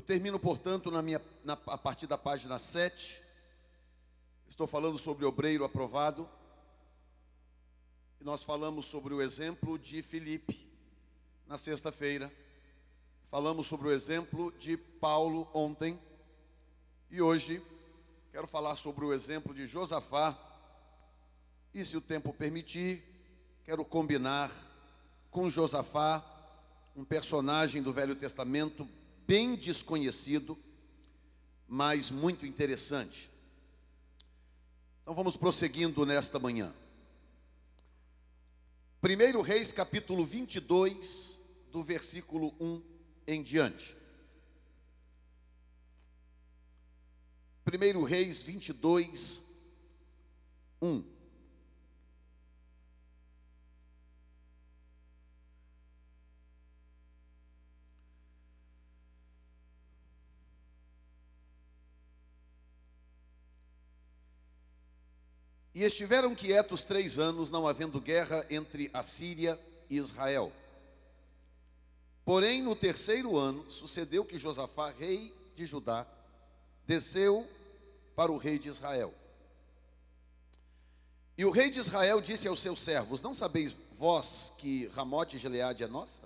termino, portanto, a partir da página 7. Estou falando sobre o obreiro aprovado. E nós falamos sobre o exemplo de Filipe na sexta-feira. Falamos sobre o exemplo de Paulo ontem. E hoje quero falar sobre o exemplo de Josafá. E se o tempo permitir, quero combinar com Josafá, um personagem do Velho Testamento bem desconhecido, mas muito interessante. Então vamos prosseguindo nesta manhã. 1 Reis capítulo 22, do versículo 1 em diante. 1 Reis 22, 1. E estiveram quietos 3 anos, não havendo guerra entre a Síria e Israel. Porém, no 3º ano, sucedeu que Josafá, rei de Judá, desceu para o rei de Israel. E o rei de Israel disse aos seus servos: não sabeis vós que Ramote Gileade é nossa?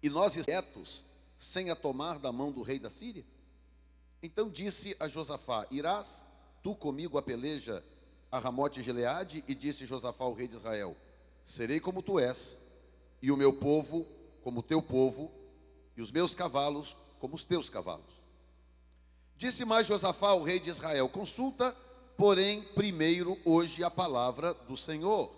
E nós quietos, sem a tomar da mão do rei da Síria? Então disse a Josafá: irás tu comigo a peleja a Ramote Gileade? E disse Josafá ao rei de Israel: serei como tu és, e o meu povo como o teu povo, e os meus cavalos como os teus cavalos. Disse mais Josafá ao rei de Israel: consulta, porém, primeiro hoje a palavra do Senhor.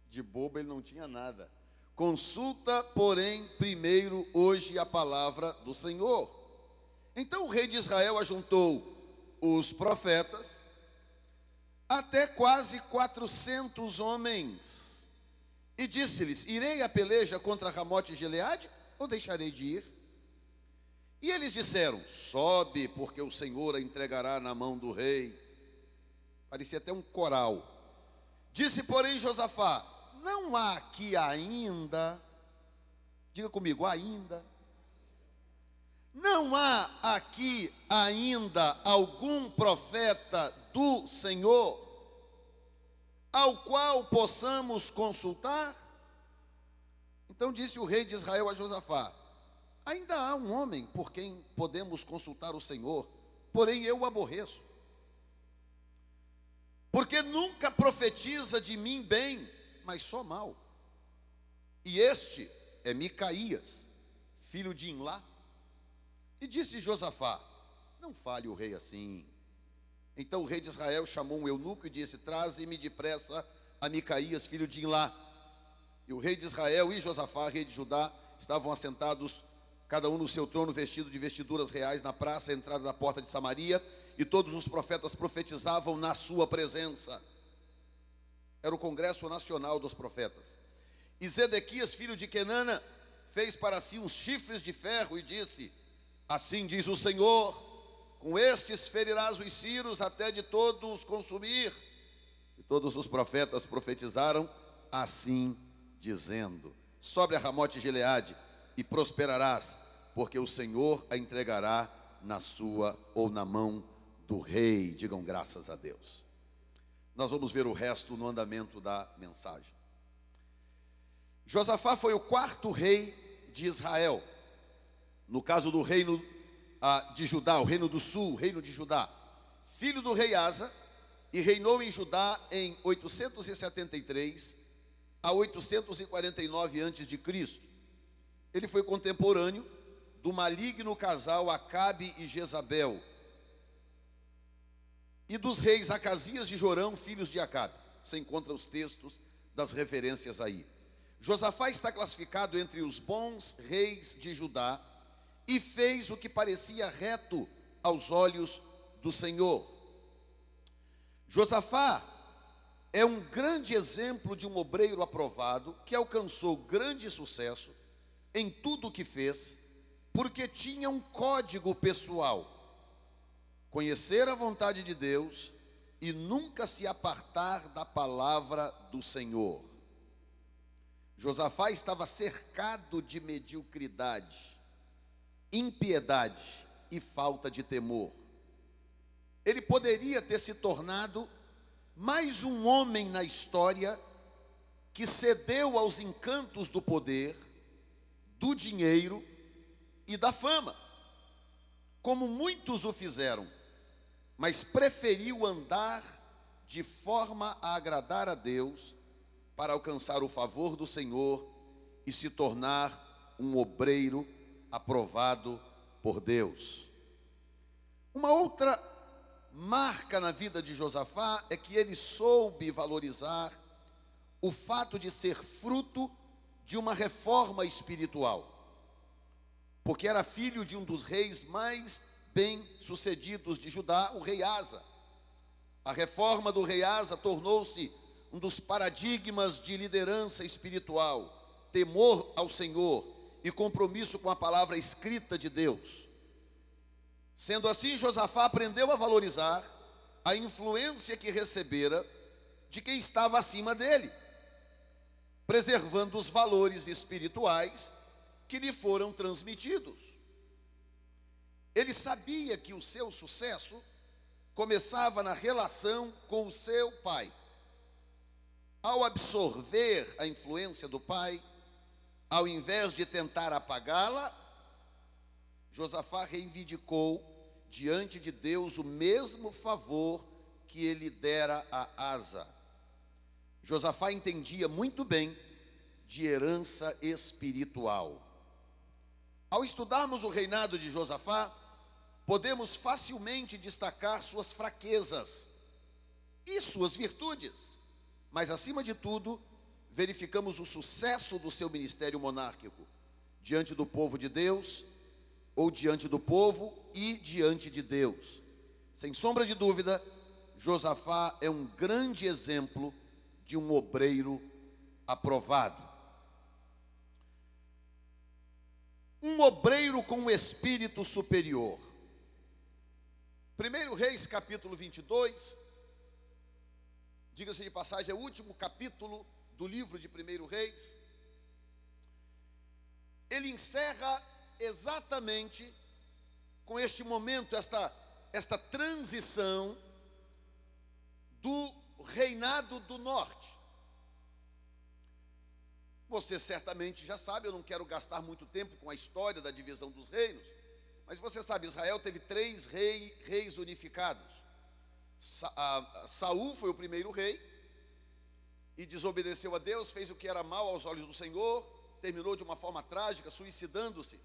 De bobo ele não tinha nada. Consulta, porém, primeiro hoje a palavra do Senhor. Então o rei de Israel ajuntou os profetas, até quase 400 homens, e disse-lhes: irei a peleja contra Ramote Gileade, ou deixarei de ir? E eles disseram: sobe, porque o Senhor a entregará na mão do rei. Parecia até um coral. Disse, porém, Josafá: não há aqui ainda, diga comigo, ainda, não há aqui ainda algum profeta do Senhor ao qual possamos consultar? Então disse o rei de Israel a Josafá: ainda há um homem por quem podemos consultar o Senhor, porém eu o aborreço, porque nunca profetiza de mim bem, mas só mal. E este é Micaías, filho de Imlá. E disse Josafá: não fale o rei assim. Então o rei de Israel chamou um eunuco e disse: traze-me depressa a Micaías, filho de Imlá. E o rei de Israel e Josafá, rei de Judá, estavam assentados, cada um no seu trono, vestido de vestiduras reais, na praça, à entrada da porta de Samaria, e todos os profetas profetizavam na sua presença. Era o congresso nacional dos profetas. E Zedequias, filho de Quenana, fez para si uns chifres de ferro e disse: assim diz o Senhor, com estes ferirás os ciros até de todos consumir. E todos os profetas profetizaram assim, dizendo: sobe a Ramote Gileade e prosperarás, porque o Senhor a entregará na sua ou na mão do rei. Digam graças a Deus. Nós vamos ver o resto no andamento da mensagem. Josafá foi o 4º rei de Israel. No caso do reino de Judá, o reino do sul, o reino de Judá, filho do rei Asa, e reinou em Judá em 873 a 849 a.C. Ele foi contemporâneo do maligno casal Acabe e Jezabel, e dos reis Acasias e Jorão, filhos de Acabe. Você encontra os textos das referências aí. Josafá está classificado entre os bons reis de Judá, e fez o que parecia reto aos olhos do Senhor. Josafá é um grande exemplo de um obreiro aprovado, que alcançou grande sucesso em tudo o que fez, porque tinha um código pessoal: conhecer a vontade de Deus e nunca se apartar da palavra do Senhor. Josafá estava cercado de mediocridade. impiedade e falta de temor. Ele poderia ter se tornado mais um homem na história que cedeu aos encantos do poder, do dinheiro e da fama, como muitos o fizeram, mas preferiu andar de forma a agradar a Deus para alcançar o favor do Senhor e se tornar um obreiro aprovado por Deus. Uma outra marca na vida de Josafá é que ele soube valorizar o fato de ser fruto de uma reforma espiritual, porque era filho de um dos reis mais bem-sucedidos de Judá, o rei Asa. A reforma do rei Asa tornou-se um dos paradigmas de liderança espiritual, temor ao Senhor e compromisso com a palavra escrita de Deus. Sendo assim, Josafá aprendeu a valorizar a influência que recebera de quem estava acima dele, preservando os valores espirituais que lhe foram transmitidos. Ele sabia que o seu sucesso começava na relação com o seu pai. Ao absorver a influência do pai, ao invés de tentar apagá-la, Josafá reivindicou diante de Deus o mesmo favor que ele dera a Asa. Josafá entendia muito bem de herança espiritual. Ao estudarmos o reinado de Josafá, podemos facilmente destacar suas fraquezas e suas virtudes, mas acima de tudo, verificamos o sucesso do seu ministério monárquico diante do povo de Deus, ou diante do povo e diante de Deus. Sem sombra de dúvida, Josafá é um grande exemplo de um obreiro aprovado. Um obreiro com um espírito superior. 1 Reis capítulo 22, diga-se de passagem, é o último capítulo do livro de 1 Reis. Ele encerra exatamente com este momento, esta transição do reinado do norte. Você certamente já sabe, eu não quero gastar muito tempo com a história da divisão dos reinos, mas você sabe, Israel teve 3 reis unificados. Saul foi o primeiro rei e desobedeceu a Deus, fez o que era mal aos olhos do Senhor, terminou de uma forma trágica, suicidando-se.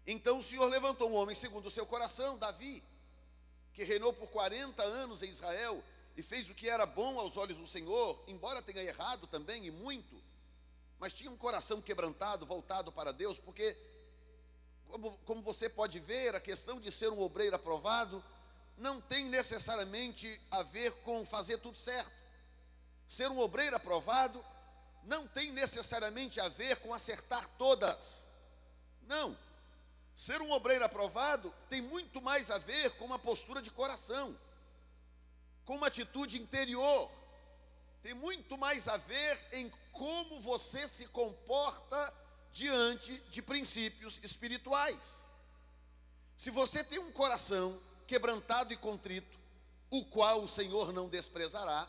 Então o Senhor levantou um homem segundo o seu coração, Davi, que reinou por 40 anos em Israel e fez o que era bom aos olhos do Senhor, embora tenha errado também e muito, mas tinha um coração quebrantado, voltado para Deus, porque como você pode ver, a questão de ser um obreiro aprovado não tem necessariamente a ver com fazer tudo certo. Ser um obreiro aprovado não tem necessariamente a ver com acertar todas. Não. Ser um obreiro aprovado tem muito mais a ver com uma postura de coração, com uma atitude interior. Tem muito mais a ver em como você se comporta diante de princípios espirituais. Se você tem um coração quebrantado e contrito, o qual o Senhor não desprezará,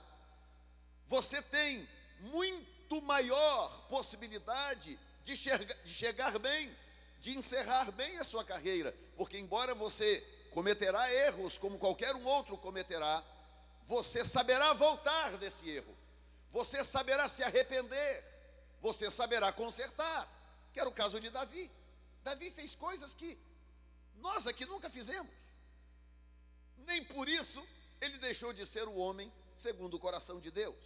você tem muito maior possibilidade de chegar bem, de encerrar bem a sua carreira, porque embora você cometerá erros como qualquer um outro cometerá, você saberá voltar desse erro, você saberá se arrepender, você saberá consertar, que era o caso de Davi. Davi fez coisas que nós aqui nunca fizemos, nem por isso ele deixou de ser o homem segundo o coração de Deus,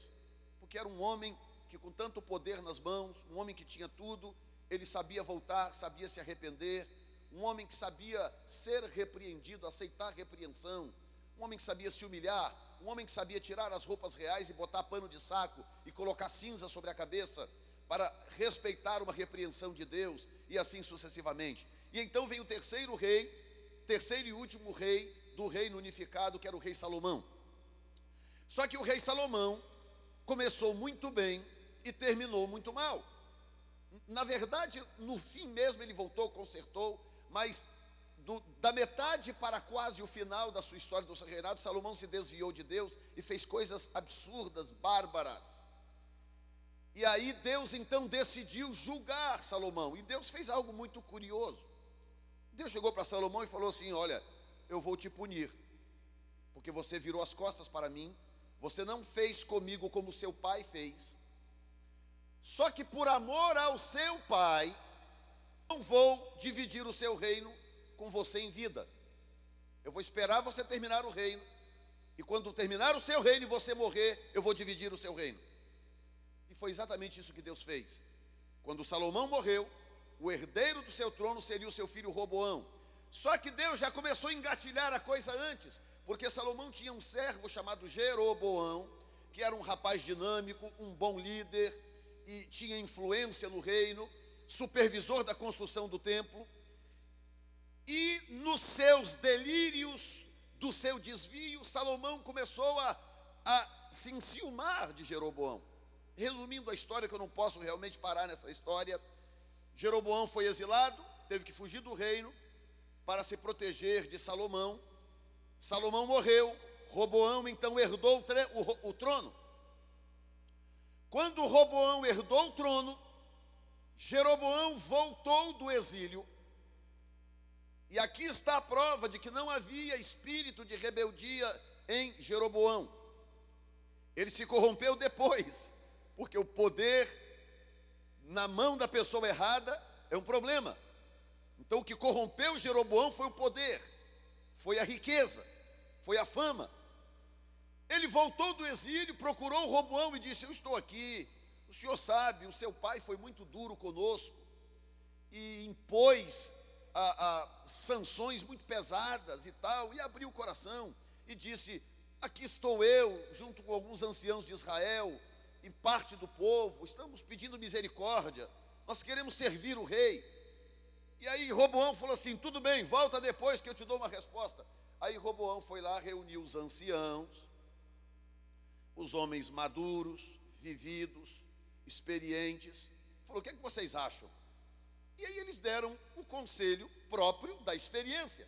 porque era um homem que com tanto poder nas mãos, um homem que tinha tudo, ele sabia voltar, sabia se arrepender, um homem que sabia ser repreendido, aceitar repreensão, um homem que sabia se humilhar, um homem que sabia tirar as roupas reais e botar pano de saco e colocar cinza sobre a cabeça para respeitar uma repreensão de Deus e assim sucessivamente. E então vem o terceiro e último rei do reino unificado, que era o rei Salomão. Só que o rei Salomão começou muito bem e terminou muito mal. Na verdade, no fim mesmo ele voltou, consertou, mas da metade para quase o final da sua história do seu reinado, Salomão se desviou de Deus e fez coisas absurdas, bárbaras. E aí Deus então decidiu julgar Salomão, e Deus fez algo muito curioso. Deus chegou para Salomão e falou assim: olha, eu vou te punir, porque você virou as costas para mim, você não fez comigo como seu pai fez. Só que por amor ao seu pai, não vou dividir o seu reino com você em vida. Eu vou esperar você terminar o reino, e quando terminar o seu reino e você morrer, eu vou dividir o seu reino. E foi exatamente isso que Deus fez. Quando Salomão morreu, o herdeiro do seu trono seria o seu filho Roboão. Só que Deus já começou a engatilhar a coisa antes, porque Salomão tinha um servo chamado Jeroboão, que era um rapaz dinâmico, um bom líder, e tinha influência no reino, supervisor da construção do templo. E nos seus delírios, do seu desvio, Salomão começou a se enciumar de Jeroboão. Resumindo a história, que eu não posso realmente parar nessa história, Jeroboão foi exilado, teve que fugir do reino para se proteger de Salomão. Salomão morreu, Roboão então herdou o trono. Quando Roboão herdou o trono, Jeroboão voltou do exílio. E aqui está a prova de que não havia espírito de rebeldia em Jeroboão. Ele se corrompeu depois, porque o poder na mão da pessoa errada é um problema. Então o que corrompeu Jeroboão foi o poder, foi a riqueza, foi a fama. Ele voltou do exílio, procurou Roboão e disse: eu estou aqui, o senhor sabe, o seu pai foi muito duro conosco e impôs sanções muito pesadas e tal, e abriu o coração e disse: aqui estou eu, junto com alguns anciãos de Israel e parte do povo, estamos pedindo misericórdia, nós queremos servir o rei. E aí Roboão falou assim: tudo bem, volta depois que eu te dou uma resposta. Aí Roboão foi lá, reuniu os anciãos, os homens maduros, vividos, experientes, falou: o que é que vocês acham? E aí eles deram o conselho próprio da experiência.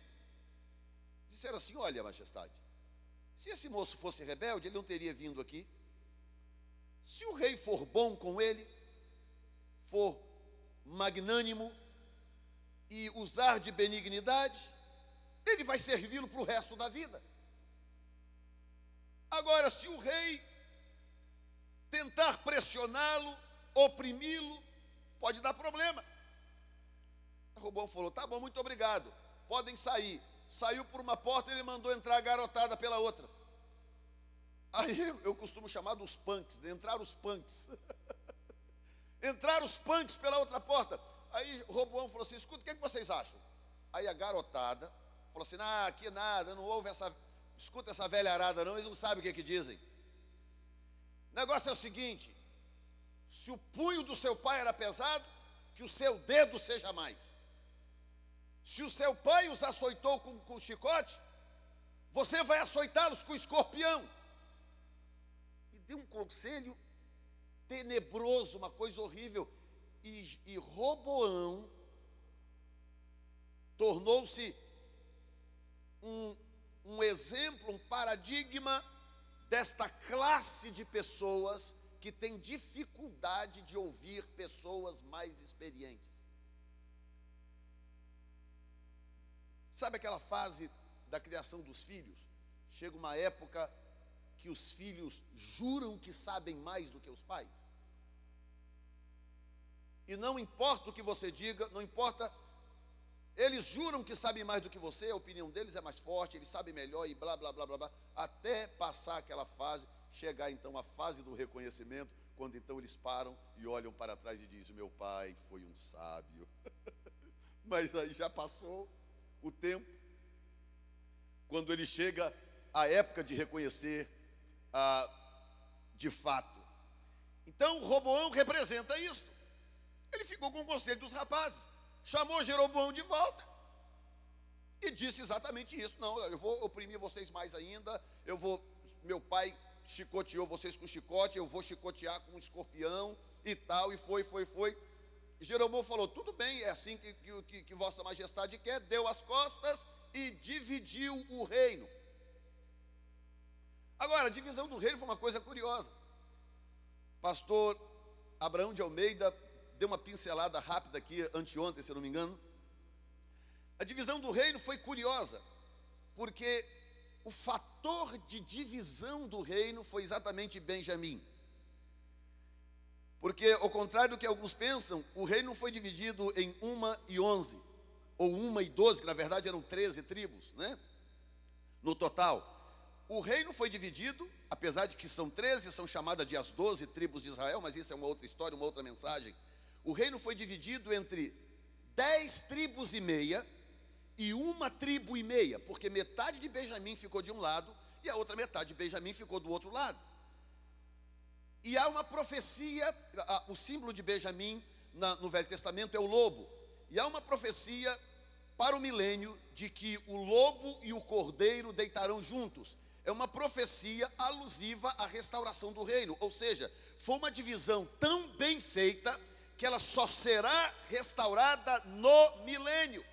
Disseram assim: olha, majestade, se esse moço fosse rebelde, ele não teria vindo aqui. Se o rei for bom com ele, for magnânimo e usar de benignidade, ele vai servi-lo para o resto da vida. Agora, se o rei tentar pressioná-lo, oprimi-lo, pode dar problema. Roboão falou: tá bom, muito obrigado, podem sair. Saiu por uma porta e ele mandou entrar a garotada pela outra. Aí eu costumo chamar dos punks, de entrar os punks. Entrar os punks pela outra porta. Aí Roboão falou assim: escuta, o que é que vocês acham? Aí a garotada falou assim: aqui nada, não houve escuta essa velharada não, eles não sabem o que é que dizem. O negócio é o seguinte: se o punho do seu pai era pesado, que o seu dedo seja mais. Se o seu pai os açoitou com chicote, você vai açoitá-los com escorpião. E deu um conselho tenebroso, uma coisa horrível. E Roboão tornou-se um exemplo, um paradigma desta classe de pessoas que tem dificuldade de ouvir pessoas mais experientes. Sabe aquela fase da criação dos filhos? Chega uma época que os filhos juram que sabem mais do que os pais. E não importa o que você diga, não importa, eles juram que sabem mais do que você, a opinião deles é mais forte, eles sabem melhor e blá, blá, blá, blá, blá, até passar aquela fase, chegar então a fase do reconhecimento, quando então eles param e olham para trás e dizem: meu pai foi um sábio. Mas aí já passou o tempo, quando ele chega à época de reconhecer de fato. Então Roboão representa isso. Ele ficou com o conselho dos rapazes, chamou Jeroboão de volta e disse exatamente isso: não, eu vou oprimir vocês mais ainda, meu pai chicoteou vocês com chicote, eu vou chicotear com um escorpião e tal, e foi. Jeroboão falou: tudo bem, é assim que Vossa Majestade quer, deu as costas e dividiu o reino. Agora, a divisão do reino foi uma coisa curiosa. Pastor Abraão de Almeida deu uma pincelada rápida aqui anteontem, se eu não me engano. A divisão do reino foi curiosa, porque o fator de divisão do reino foi exatamente Benjamim. Porque, ao contrário do que alguns pensam, o reino não foi dividido em 1 e 11, ou 1 e 12, que na verdade eram 13 tribos, né? No total. O reino foi dividido, apesar de que são 13, são chamadas de as 12 tribos de Israel, mas isso é uma outra história, uma outra mensagem. O reino foi dividido entre 10 tribos e meia e 1 tribo e meia, porque metade de Benjamim ficou de um lado e a outra metade de Benjamim ficou do outro lado. E há uma profecia, o símbolo de Benjamim no Velho Testamento é o lobo. E há uma profecia para o milênio de que o lobo e o cordeiro deitarão juntos. É uma profecia alusiva à restauração do reino. Ou seja, foi uma divisão tão bem feita que ela só será restaurada no milênio.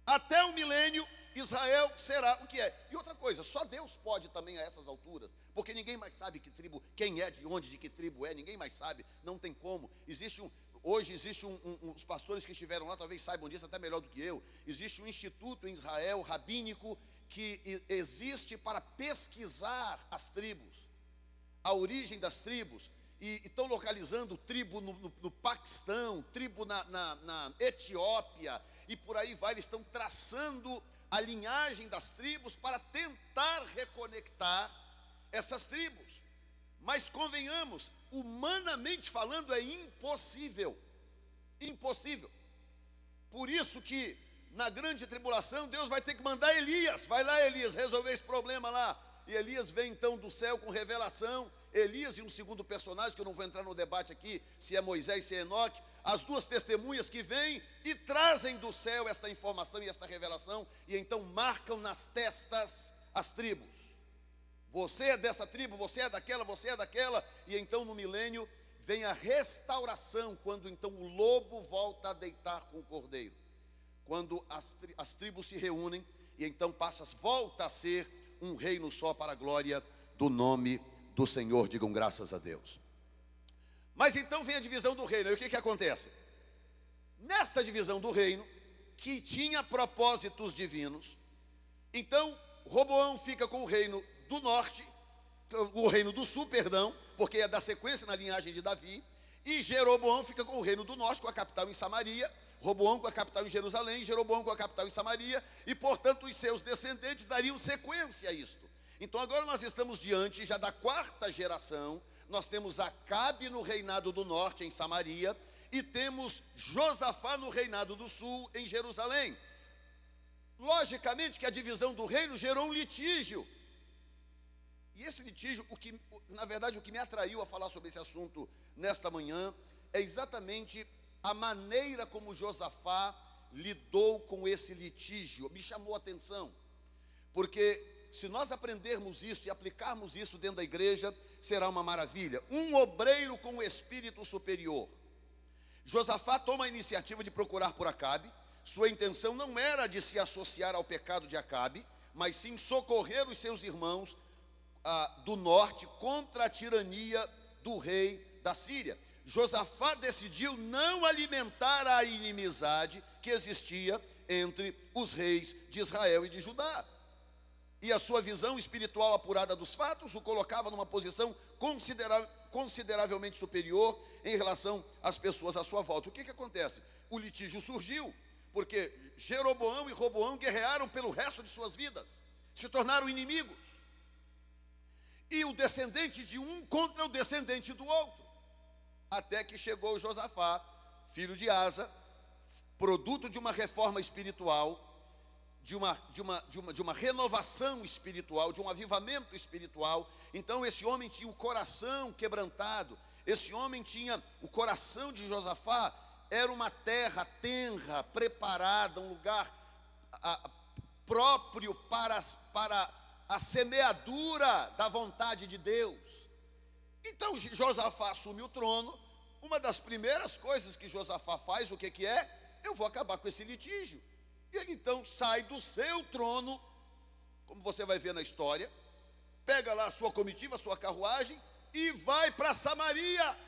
Até o milênio, Israel será o que é. E outra coisa, só Deus pode também a essas alturas, porque ninguém mais sabe que tribo, quem é, de onde, de que tribo é, ninguém mais sabe, não tem como. Hoje existe os pastores que estiveram lá, talvez saibam disso até melhor do que eu. Existe um instituto em Israel, rabínico, que existe para pesquisar as tribos, a origem das tribos. E estão localizando tribo no Paquistão, tribo na Etiópia, e por aí vai. Eles estão traçando a linhagem das tribos para tentar reconectar essas tribos. Mas convenhamos, humanamente falando, é impossível. Impossível. Por isso que na grande tribulação Deus vai ter que mandar Elias. Vai lá, Elias, resolver esse problema lá. E Elias vem então do céu com revelação. Elias e um segundo personagem, que eu não vou entrar no debate aqui, se é Moisés, se é Enoque, as duas testemunhas que vêm e trazem do céu esta informação e esta revelação, e então marcam nas testas as tribos. Você é dessa tribo, você é daquela, e então no milênio vem a restauração, quando então o lobo volta a deitar com o cordeiro. Quando as tribos se reúnem, e então volta a ser um reino só para a glória do nome do Senhor. Digam graças a Deus. Mas então vem a divisão do reino. E o que acontece? Nesta divisão do reino, que tinha propósitos divinos, então Roboão fica com o reino do norte, o reino do sul, perdão, porque é da sequência na linhagem de Davi, e Jeroboão fica com o reino do norte, com a capital em Samaria, Roboão com a capital em Jerusalém, Jeroboão com a capital em Samaria, e portanto os seus descendentes dariam sequência a isto. Então agora nós estamos diante já da quarta geração. Nós temos Acabe no reinado do norte em Samaria, e temos Josafá no reinado do sul em Jerusalém. Logicamente que a divisão do reino gerou um litígio. E esse litígio, na verdade, o que me atraiu a falar sobre esse assunto nesta manhã, é exatamente a maneira como Josafá lidou com esse litígio. Me chamou a atenção, porque se nós aprendermos isso e aplicarmos isso dentro da igreja, será uma maravilha. Um obreiro com o espírito superior. Josafá toma a iniciativa de procurar por Acabe. Sua intenção não era de se associar ao pecado de Acabe, mas sim socorrer os seus irmãos do norte contra a tirania do rei da Síria. Josafá decidiu não alimentar a inimizade que existia entre os reis de Israel e de Judá. E a sua visão espiritual apurada dos fatos o colocava numa posição consideravelmente superior em relação às pessoas à sua volta. O que acontece? O litígio surgiu porque Jeroboão e Roboão guerrearam pelo resto de suas vidas, se tornaram inimigos. E o descendente de um contra o descendente do outro. Até que chegou Josafá, filho de Asa, produto de uma reforma espiritual, de uma renovação espiritual, de um avivamento espiritual. Então esse homem tinha o coração quebrantado. Esse homem tinha o coração de Josafá, era uma terra tenra, preparada, um lugar próprio para a semeadura da vontade de Deus. Então Josafá assume o trono, uma das primeiras coisas que Josafá faz, o que que é? Eu vou acabar com esse litígio. E ele então sai do seu trono, como você vai ver na história, pega lá a sua comitiva, a sua carruagem, e vai para Samaria.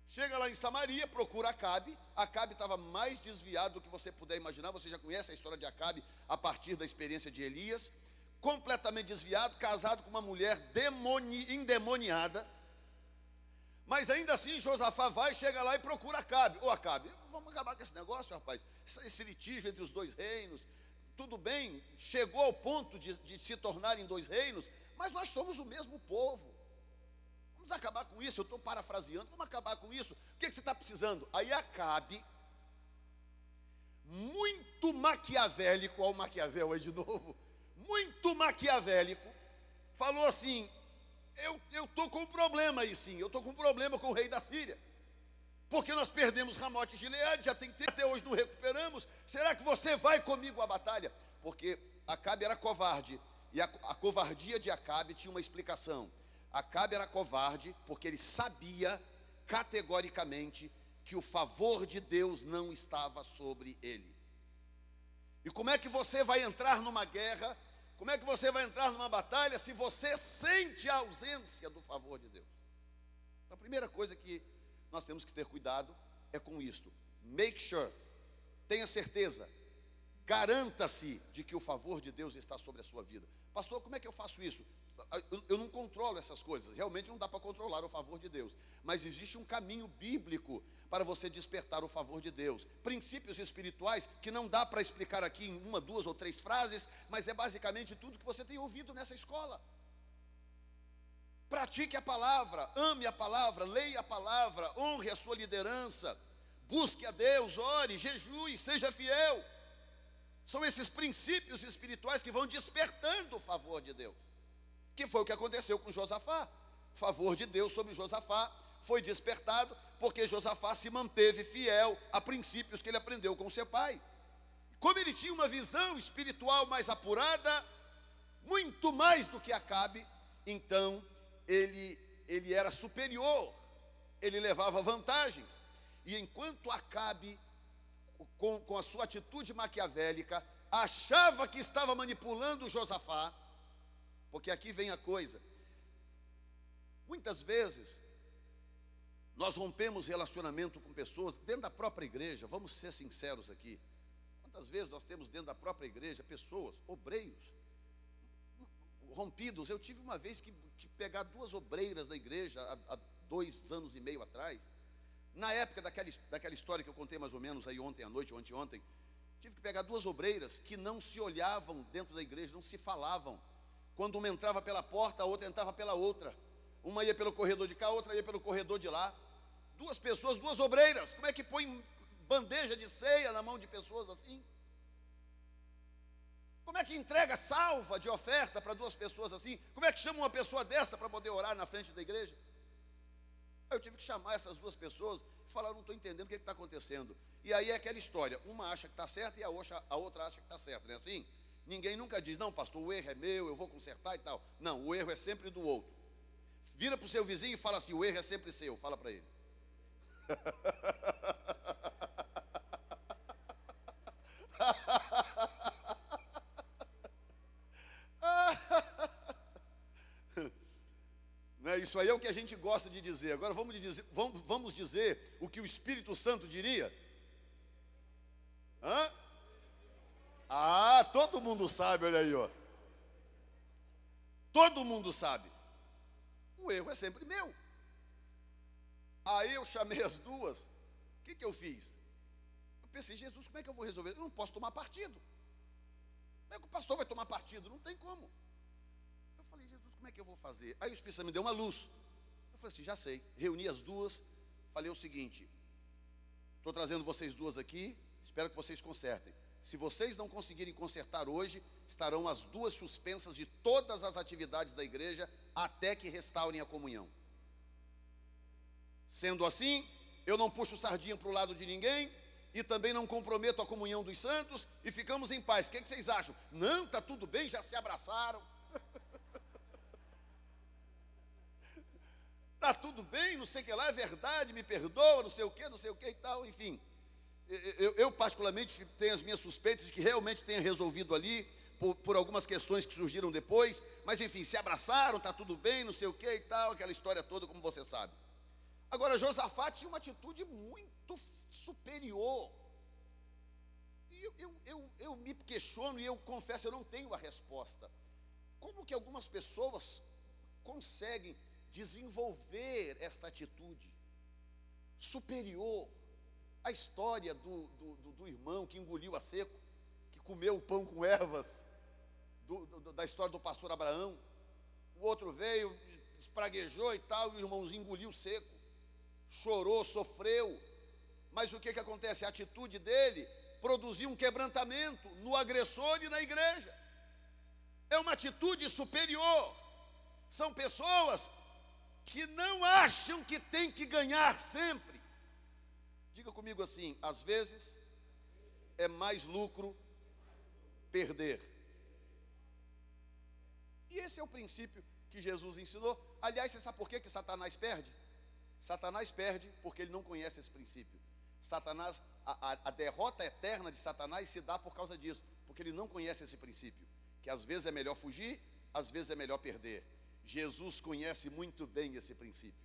Chega lá em Samaria, procura Acabe. Acabe estava mais desviado do que você puder imaginar. Você já conhece a história de Acabe a partir da experiência de Elias. Completamente desviado, casado com uma mulher endemoniada. Mas ainda assim Josafá vai, chega lá e procura Acabe. Ô Acabe, vamos acabar com esse negócio, rapaz. Esse litígio entre os dois reinos. Tudo bem, chegou ao ponto de se tornarem dois reinos, mas nós somos o mesmo povo. Vamos acabar com isso, eu estou parafraseando, vamos acabar com isso. O que você está precisando? Aí Acabe, muito maquiavélico, olha o Maquiavel aí de novo, muito maquiavélico, falou assim, eu estou com um problema aí sim, eu estou com um problema com o rei da Síria, porque nós perdemos Ramote e Gileade, já tem tempo, até hoje não recuperamos, será que você vai comigo à batalha? Porque Acabe era covarde, e a covardia de Acabe tinha uma explicação. Acabe era covarde porque ele sabia categoricamente que o favor de Deus não estava sobre ele. E como é que você vai entrar numa guerra, como é que você vai entrar numa batalha se você sente a ausência do favor de Deus? Então, a primeira coisa que nós temos que ter cuidado é com isto. Make sure, tenha certeza, garanta-se de que o favor de Deus está sobre a sua vida. Pastor, como é que eu faço isso? Eu não controlo essas coisas, realmente não dá para controlar o favor de Deus, mas existe um caminho bíblico para você despertar o favor de Deus, princípios espirituais que não dá para explicar aqui em uma, duas ou três frases, mas é basicamente tudo que você tem ouvido nessa escola. Pratique a palavra, ame a palavra, leia a palavra, honre a sua liderança, busque a Deus, ore, jejue, seja fiel. São esses princípios espirituais que vão despertando o favor de Deus, que foi o que aconteceu com Josafá. O favor de Deus sobre Josafá foi despertado porque Josafá se manteve fiel a princípios que ele aprendeu com seu pai. Como ele tinha uma visão espiritual mais apurada, muito mais do que Acabe, então ele era superior, ele levava vantagens. E enquanto Acabe, com a sua atitude maquiavélica, achava que estava manipulando Josafá, porque aqui vem a coisa, muitas vezes nós rompemos relacionamento com pessoas dentro da própria igreja. Vamos ser sinceros aqui, quantas vezes nós temos dentro da própria igreja pessoas, obreiros rompidos. Eu tive uma vez que pegar duas obreiras da igreja há 2 anos e meio atrás, na época daquela história que eu contei mais ou menos aí ontem à noite ou anteontem. Tive que pegar duas obreiras que não se olhavam dentro da igreja, não se falavam. Quando uma entrava pela porta, a outra entrava pela outra. Uma ia pelo corredor de cá, a outra ia pelo corredor de lá. Duas pessoas, duas obreiras. Como é que põe bandeja de ceia na mão de pessoas assim? Como é que entrega salva de oferta para duas pessoas assim? Como é que chama uma pessoa desta para poder orar na frente da igreja? Eu tive que chamar essas duas pessoas e falar, não estou entendendo o que está acontecendo. E aí é aquela história, uma acha que está certa e a outra acha que está certa, não é assim? Ninguém nunca diz, não pastor, o erro é meu, eu vou consertar e tal. Não, o erro é sempre do outro. Vira para o seu vizinho e fala assim, o erro é sempre seu, fala para ele. Né, isso aí é o que a gente gosta de dizer. Agora vamos dizer o que o Espírito Santo diria? Hã? Ah, todo mundo sabe, olha aí, ó. Todo mundo sabe. O erro é sempre meu. Aí eu chamei as duas. O que eu fiz? Eu pensei, Jesus, como é que eu vou resolver? Eu não posso tomar partido. Como é que o pastor vai tomar partido? Não tem como. Eu falei, Jesus, como é que eu vou fazer? Aí o Espírito Santo me deu uma luz. Eu falei assim, já sei. Reuni as duas, falei o seguinte, estou trazendo vocês duas aqui, espero que vocês consertem. Se vocês não conseguirem consertar hoje, estarão as duas suspensas de todas as atividades da igreja até que restaurem a comunhão. Sendo assim, eu não puxo sardinha para o lado de ninguém e também não comprometo a comunhão dos santos e ficamos em paz. O que vocês acham? Não, está tudo bem, já se abraçaram. Tá tudo bem, não sei o que lá, é verdade, me perdoa, não sei o que e tal, enfim. Eu particularmente tenho as minhas suspeitas de que realmente tenha resolvido ali, por algumas questões que surgiram depois, mas enfim, se abraçaram, tá tudo bem, não sei o que e tal, aquela história toda, como você sabe. Agora, Josafá tinha uma atitude muito superior. E eu me questiono e eu confesso, eu não tenho a resposta. Como que algumas pessoas conseguem desenvolver esta atitude superior? A história do irmão que engoliu a seco, que comeu o pão com ervas, da história do pastor Abraão. O outro veio, espraguejou e tal, e o irmãozinho engoliu seco, chorou, sofreu. Mas o que acontece? A atitude dele produziu um quebrantamento no agressor e na igreja. É uma atitude superior. São pessoas que não acham que tem que ganhar sempre. Diga comigo assim: às vezes é mais lucro perder. E esse é o princípio que Jesus ensinou. Aliás, você sabe por que Satanás perde? Satanás perde porque ele não conhece esse princípio. Satanás, a derrota eterna de Satanás se dá por causa disso, porque ele não conhece esse princípio, que às vezes é melhor fugir, às vezes é melhor perder. Jesus conhece muito bem esse princípio.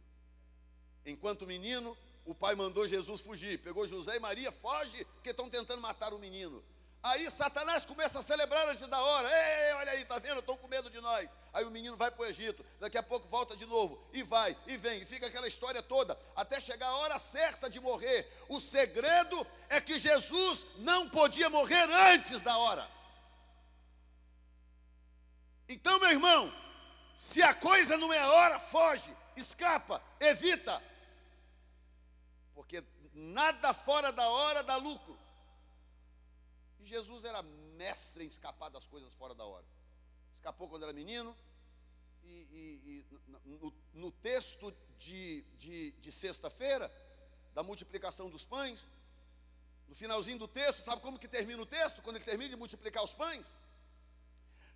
Enquanto menino, o pai mandou Jesus fugir, pegou José e Maria, foge, porque estão tentando matar o menino. Aí Satanás começa a celebrar antes da hora. Ei, olha aí, tá vendo? Estão com medo de nós. Aí o menino vai para o Egito, daqui a pouco volta de novo, e vai, e vem, e fica aquela história toda, até chegar a hora certa de morrer. O segredo é que Jesus não podia morrer antes da hora. Então, meu irmão, se a coisa não é a hora, foge, escapa, evita. Porque nada fora da hora dá lucro. E Jesus era mestre em escapar das coisas fora da hora. Escapou quando era menino. E no texto de sexta-feira, da multiplicação dos pães, no finalzinho do texto, sabe como que termina o texto? Quando ele termina de multiplicar os pães,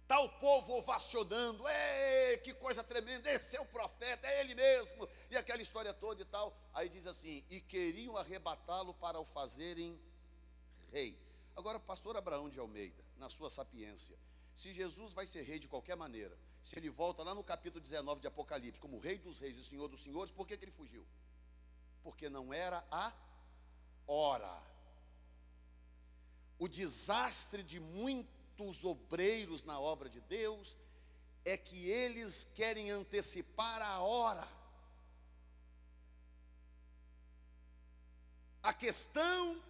está o povo ovacionando. Ei, que coisa tremenda, esse é o profeta, é ele mesmo, e aquela história toda e tal. Aí diz assim: e queriam arrebatá-lo para o fazerem rei. Agora, pastor Abraão de Almeida, na sua sapiência, se Jesus vai ser rei de qualquer maneira, se ele volta lá no capítulo 19 de Apocalipse, como rei dos reis e senhor dos senhores, por que ele fugiu? Porque não era a hora. O desastre de muitos obreiros na obra de Deus é que eles querem antecipar a hora. A questão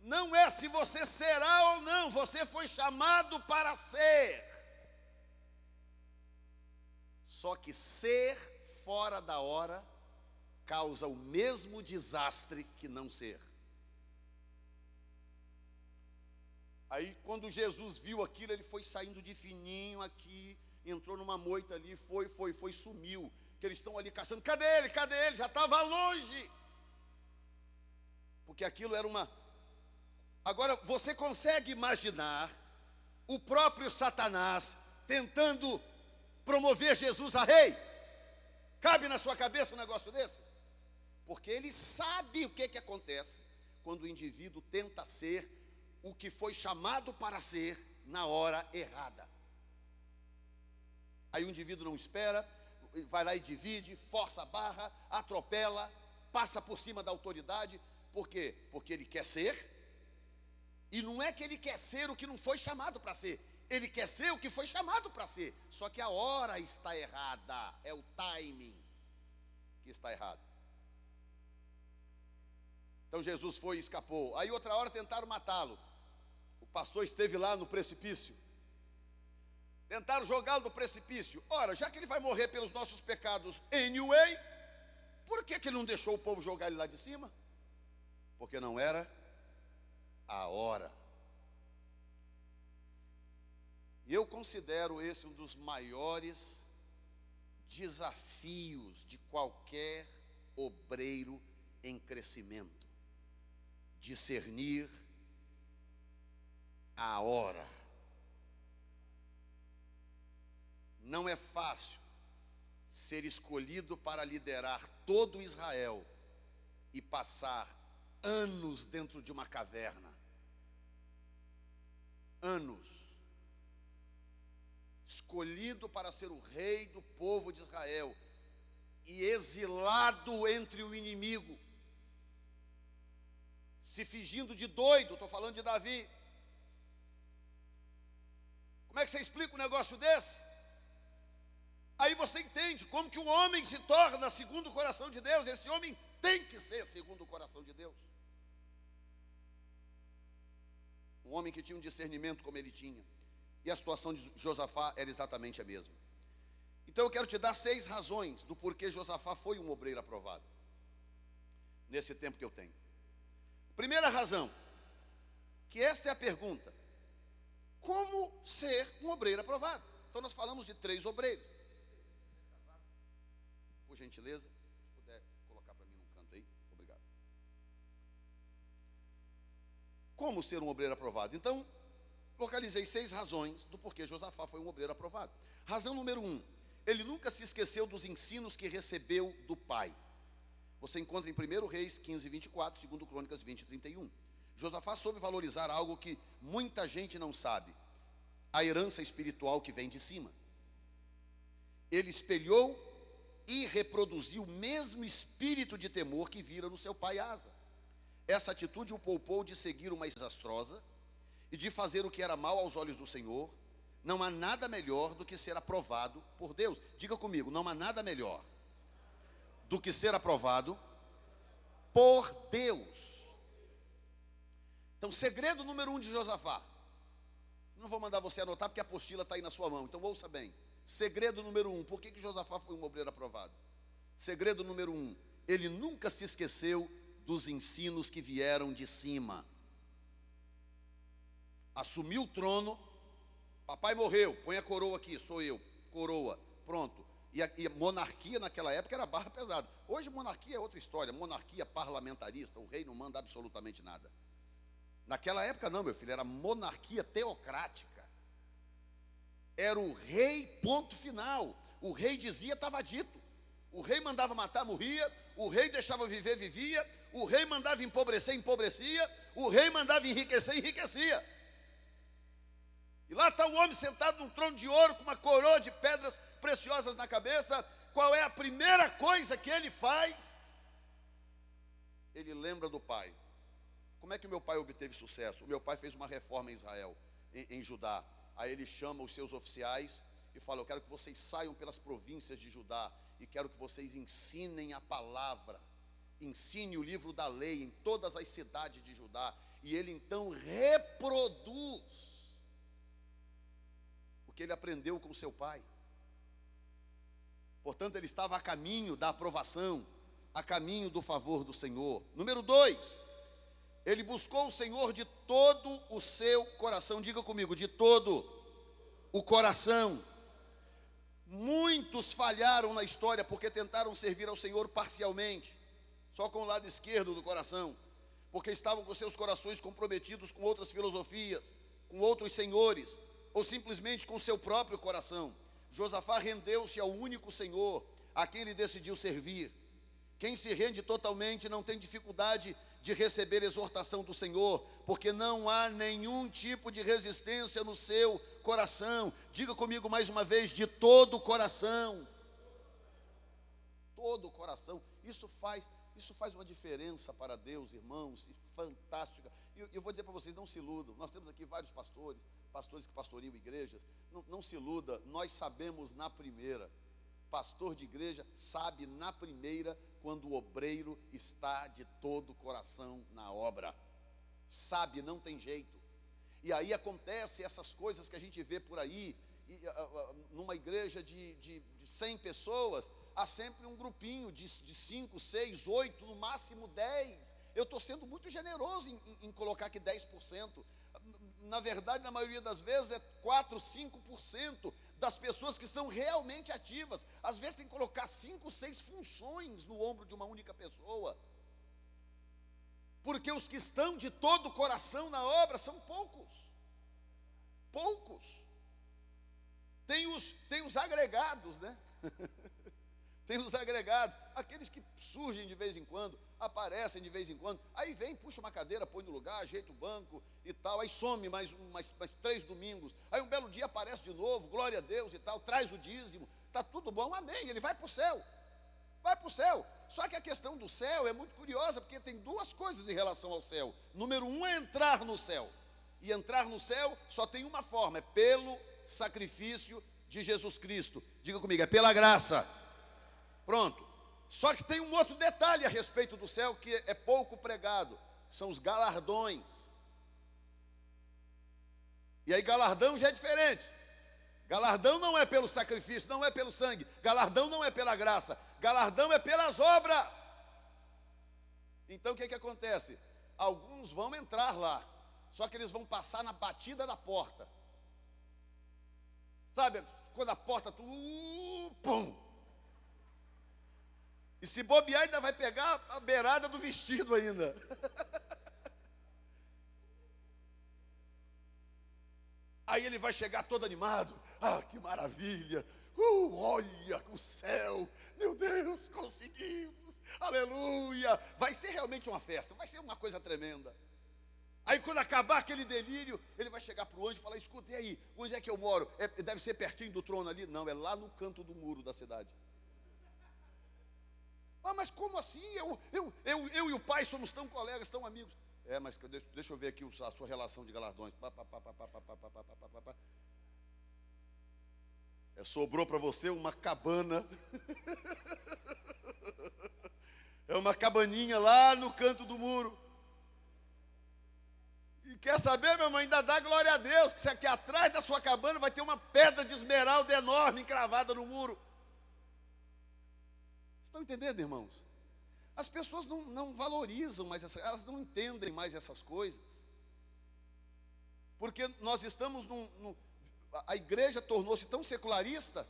não é se você será ou não, você foi chamado para ser. Só que ser fora da hora causa o mesmo desastre que não ser. Aí quando Jesus viu aquilo, ele foi saindo de fininho aqui, entrou numa moita ali, foi, sumiu. Que eles estão ali caçando, cadê ele? Já estava longe. Porque aquilo era uma... Agora, você consegue imaginar o próprio Satanás tentando promover Jesus a rei? Cabe na sua cabeça um negócio desse? Porque ele sabe o que acontece quando o indivíduo tenta ser o que foi chamado para ser na hora errada. Aí o indivíduo não espera, vai lá e divide, força a barra, atropela, passa por cima da autoridade. Por quê? Porque ele quer ser. E não é que ele quer ser o que não foi chamado para ser. Ele quer ser o que foi chamado para ser. Só que a hora está errada. É o timing que está errado. Então Jesus foi e escapou. Aí outra hora tentaram matá-lo. O pastor esteve lá no precipício. Tentaram jogá-lo do precipício. Ora, já que ele vai morrer pelos nossos pecados anyway, por que ele não deixou o povo jogar ele lá de cima? Porque não era a hora. E eu considero esse um dos maiores desafios de qualquer obreiro em crescimento: discernir a hora. Não é fácil ser escolhido para liderar todo Israel e passar anos dentro de uma caverna. Anos. Escolhido para ser o rei do povo de Israel e exilado entre o inimigo, se fingindo de doido. Estou falando de Davi. Como é que você explica um negócio desse? Aí você entende como que um homem se torna segundo o coração de Deus. Esse homem tem que ser segundo o coração de Deus. Um homem que tinha um discernimento como ele tinha. E a situação de Josafá era exatamente a mesma. Então eu quero te dar 6 razões do porquê Josafá foi um obreiro aprovado, nesse tempo que eu tenho. Primeira razão, que esta é a pergunta: como ser um obreiro aprovado? Então nós falamos de 3 obreiros. Por gentileza, se puder colocar para mim num canto aí, obrigado. Como ser um obreiro aprovado? Então, localizei 6 razões do porquê Josafá foi um obreiro aprovado. Razão número 1, ele nunca se esqueceu dos ensinos que recebeu do pai. Você encontra em 1 Reis 15, 24, 2 Crônicas 20, 31. Josafá soube valorizar algo que muita gente não sabe: a herança espiritual que vem de cima. Ele espelhou e reproduziu o mesmo espírito de temor que vira no seu pai Asa. Essa atitude o poupou de seguir uma desastrosa e de fazer o que era mal aos olhos do Senhor. Não há nada melhor do que ser aprovado por Deus. Diga comigo, não há nada melhor do que ser aprovado por Deus. Então, segredo número 1 de Josafá. Não vou mandar você anotar porque a apostila está aí na sua mão, então ouça bem. Segredo número 1, por que Josafá foi um obreiro aprovado? Segredo número 1, ele nunca se esqueceu dos ensinos que vieram de cima. Assumiu o trono, papai morreu, põe a coroa aqui, sou eu, coroa, pronto. E a monarquia naquela época era barra pesada. Hoje monarquia é outra história, monarquia parlamentarista, o rei não manda absolutamente nada. Naquela época não, meu filho, era monarquia teocrática. Era o rei, ponto final. O rei dizia, estava dito. O rei mandava matar, morria. O rei deixava viver, vivia. O rei mandava empobrecer, empobrecia. O rei mandava enriquecer, enriquecia. E lá está o homem sentado num trono de ouro, com uma coroa de pedras preciosas na cabeça. Qual é a primeira coisa que ele faz? Ele lembra do pai. Como é que o meu pai obteve sucesso? O meu pai fez uma reforma em Israel, em Judá. Aí ele chama os seus oficiais e fala: eu quero que vocês saiam pelas províncias de Judá e quero que vocês ensinem a palavra, ensine o livro da lei em todas as cidades de Judá. E ele então reproduz o que ele aprendeu com seu pai. Portanto, ele estava a caminho da aprovação, a caminho do favor do Senhor. Número 2, ele buscou o Senhor de todo o seu coração. Diga comigo, de todo o coração. Muitos falharam na história porque tentaram servir ao Senhor parcialmente, só com o lado esquerdo do coração, porque estavam com seus corações comprometidos com outras filosofias, com outros senhores, ou simplesmente com seu próprio coração. Josafá rendeu-se ao único Senhor a quem ele decidiu servir. Quem se rende totalmente não tem dificuldade de receber exortação do Senhor, porque não há nenhum tipo de resistência no seu coração. Diga comigo mais uma vez, de todo o coração. Todo o coração. Isso faz uma diferença para Deus, irmãos, fantástica. E eu vou dizer para vocês, não se iludam. Nós temos aqui vários pastores que pastoreiam igrejas. Não se iluda, nós sabemos na primeira. Pastor de igreja sabe na primeira quando o obreiro está de todo o coração na obra. Sabe, não tem jeito. E aí acontece essas coisas que a gente vê por aí. Numa igreja de 100 pessoas, há sempre um grupinho de 5, 6, 8, no máximo 10. Eu estou sendo muito generoso em colocar aqui 10%. Na verdade, na maioria das vezes, é 4, 5% das pessoas que estão realmente ativas. Às vezes tem que colocar 5, 6 funções no ombro de uma única pessoa. Porque os que estão de todo o coração na obra são poucos. Poucos. Tem os agregados, né? Tem os agregados, aqueles que surgem de vez em quando, aparecem de vez em quando, aí vem, puxa uma cadeira, põe no lugar, ajeita o banco e tal, aí some mais 3 domingos, aí um belo dia aparece de novo, glória a Deus e tal, traz o dízimo, está tudo bom, amém, ele vai para o céu. Vai para o céu. Só que a questão do céu é muito curiosa, porque tem duas coisas em relação ao céu. Número 1 é entrar no céu. E entrar no céu só tem uma forma, é pelo sacrifício de Jesus Cristo. Diga comigo, é pela graça. Pronto. Só que tem um outro detalhe a respeito do céu que é pouco pregado. São os galardões. E aí galardão já é diferente. Galardão não é pelo sacrifício, não é pelo sangue. Galardão não é pela graça. Galardão é pelas obras. Então o que acontece? Alguns vão entrar lá, só que eles vão passar na batida da porta. Sabe, quando a porta, pum. E se bobear, ainda vai pegar a beirada do vestido ainda. Aí ele vai chegar todo animado. Ah, que maravilha. Olha o céu. Meu Deus, conseguimos. Aleluia. Vai ser realmente uma festa. Vai ser uma coisa tremenda. Aí quando acabar aquele delírio, ele vai chegar para o anjo e falar, escuta, e aí, onde é que eu moro? Deve ser pertinho do trono ali? Não, é lá no canto do muro da cidade. Ah, mas como assim? Eu e o pai somos tão colegas, tão amigos. É, mas deixa eu ver aqui a sua relação de galardões. Sobrou para você uma cabana. É uma cabaninha lá no canto do muro. E quer saber, meu irmão, ainda dá glória a Deus, que aqui atrás da sua cabana vai ter uma pedra de esmeralda enorme encravada no muro. Estão entendendo, irmãos? As pessoas não valorizam mais, elas não entendem mais essas coisas. Porque nós estamos a igreja tornou-se tão secularista.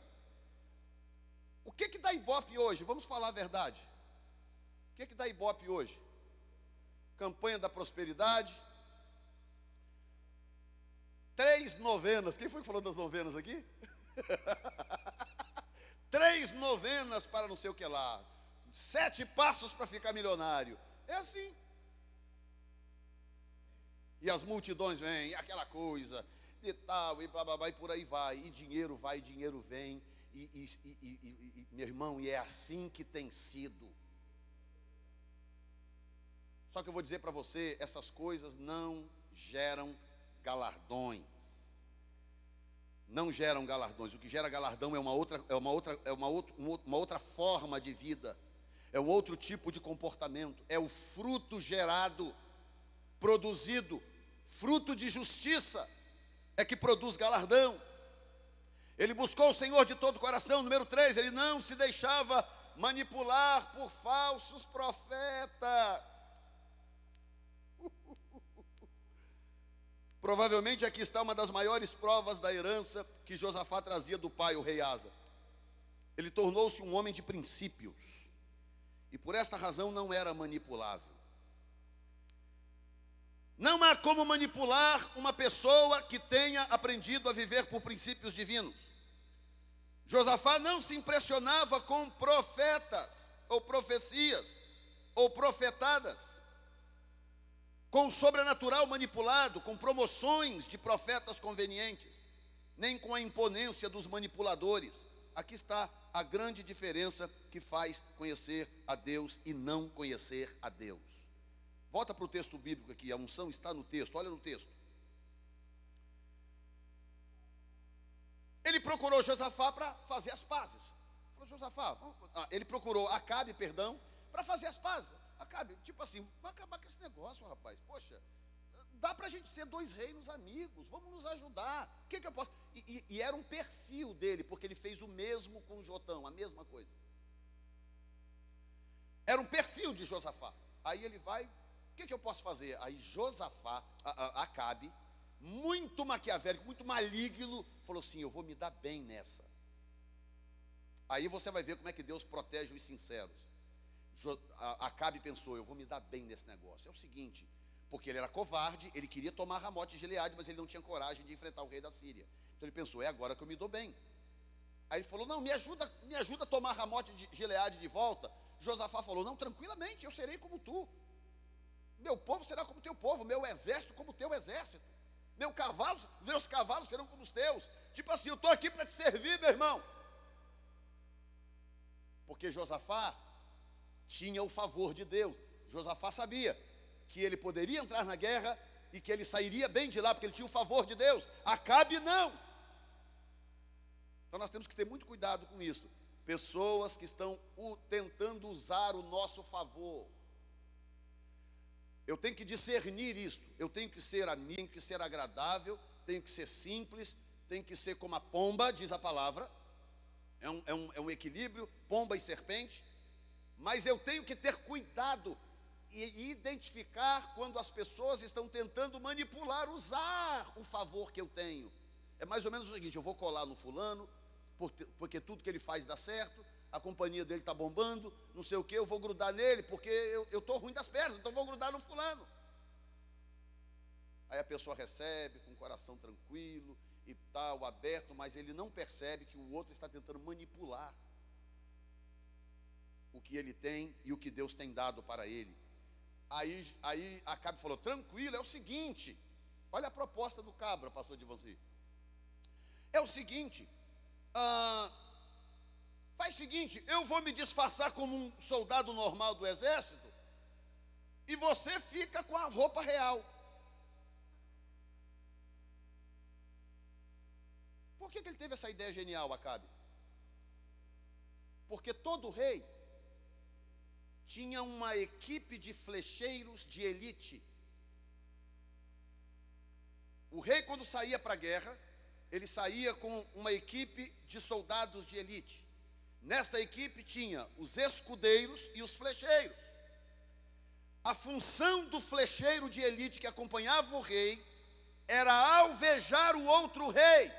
O que dá ibope hoje? Vamos falar a verdade. O que dá ibope hoje? Campanha da prosperidade. 3 novenas. Quem foi que falou das novenas aqui? 3 novenas para não sei o que lá. 7 passos para ficar milionário. É assim. E as multidões vêm, e aquela coisa, e tal, e blá, blá, blá, e por aí vai. E dinheiro vai, e dinheiro vem. E meu irmão, e é assim que tem sido. Só que eu vou dizer para você, essas coisas não geram galardões. Não geram galardões. O que gera galardão é uma outra forma de vida. É um outro tipo de comportamento. É o fruto gerado, produzido, fruto de justiça, é que produz galardão. Ele buscou o Senhor de todo o coração. Número 3, ele não se deixava manipular por falsos profetas. Provavelmente aqui está uma das maiores provas da herança que Josafá trazia do pai, o rei Asa. Ele tornou-se um homem de princípios. E por esta razão não era manipulável. Não há como manipular uma pessoa que tenha aprendido a viver por princípios divinos. Josafá não se impressionava com profetas, ou profecias, ou profetadas, com o sobrenatural manipulado, com promoções de profetas convenientes, nem com a imponência dos manipuladores. Aqui está a grande diferença que faz conhecer a Deus e não conhecer a Deus. Volta para o texto bíblico aqui, a unção está no texto, olha no texto. Ele procurou Josafá para fazer as pazes. Ele procurou Acabe, para fazer as pazes. Acabe, tipo assim, vai acabar com esse negócio, rapaz. Poxa, dá para a gente ser 2 reinos amigos, vamos nos ajudar. O que eu posso? E era um perfil dele, porque ele fez o mesmo com Jotão, a mesma coisa. Era um perfil de Josafá. Aí ele vai, o que eu posso fazer? Aí Josafá, Acabe, muito maquiavélico, muito maligno, falou assim, eu vou me dar bem nessa. Aí você vai ver como é que Deus protege os sinceros. Acabe pensou, eu vou me dar bem nesse negócio. É o seguinte, porque ele era covarde, ele queria tomar Ramote de Gileade, mas ele não tinha coragem de enfrentar o rei da Síria. Então ele pensou, é agora que eu me dou bem. Aí ele falou, não, me ajuda a tomar Ramote de Gileade de volta. Josafá falou, não, tranquilamente, eu serei como tu. Meu povo será como teu povo, meu exército como teu exército. Meus cavalos serão como os teus. Tipo assim, eu estou aqui para te servir, meu irmão. Porque Josafá tinha o favor de Deus. Josafá sabia que ele poderia entrar na guerra e que ele sairia bem de lá, porque ele tinha o favor de Deus. Acabe não. Então nós temos que ter muito cuidado com isso. Pessoas que estão tentando usar o nosso favor. Eu tenho que discernir isto. Eu tenho que ser amigo, tenho que ser agradável, tenho que ser simples, tenho que ser como a pomba, diz a palavra. É um equilíbrio, pomba e serpente. Mas eu tenho que ter cuidado e identificar quando as pessoas estão tentando manipular, usar o favor que eu tenho. É mais ou menos o seguinte, eu vou colar no fulano, porque tudo que ele faz dá certo, a companhia dele está bombando, não sei o que, eu vou grudar nele, porque eu estou ruim das pernas, então eu vou grudar no fulano. Aí a pessoa recebe com o coração tranquilo e tal, aberto, mas ele não percebe que o outro está tentando manipular o que ele tem e o que Deus tem dado para ele. Aí Acabe falou, tranquilo, é o seguinte, olha a proposta do cabra, pastor Divanci. É o seguinte, faz o seguinte, eu vou me disfarçar como um soldado normal do exército e você fica com a roupa real. Por que ele teve essa ideia genial, Acabe? Porque todo rei tinha uma equipe de flecheiros de elite. O rei, quando saía para a guerra, ele saía com uma equipe de soldados de elite. Nesta equipe tinha os escudeiros e os flecheiros. A função do flecheiro de elite que acompanhava o rei era alvejar o outro rei.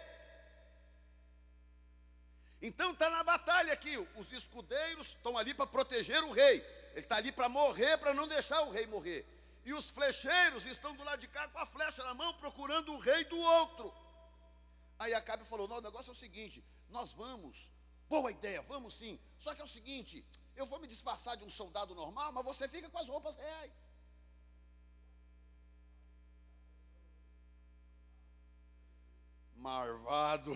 Então está na batalha aqui, os escudeiros estão ali para proteger o rei. Ele está ali para morrer, para não deixar o rei morrer. E os flecheiros estão do lado de cá com a flecha na mão, procurando o rei do outro. Aí Acabe falou, não, o negócio é o seguinte, nós vamos, boa ideia, vamos sim. Só que é o seguinte, eu vou me disfarçar de um soldado normal, mas você fica com as roupas reais. Marvado.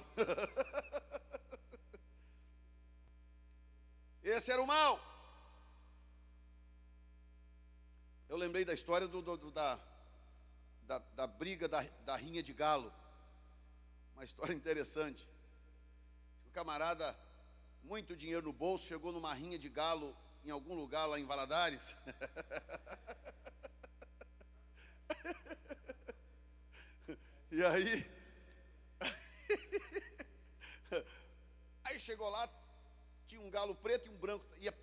Esse era o mal. Eu lembrei da história da briga da rinha de galo. Uma história interessante. O camarada, muito dinheiro no bolso, chegou numa rinha de galo em algum lugar lá em Valadares. E aí chegou lá, tinha um galo preto e um branco, ia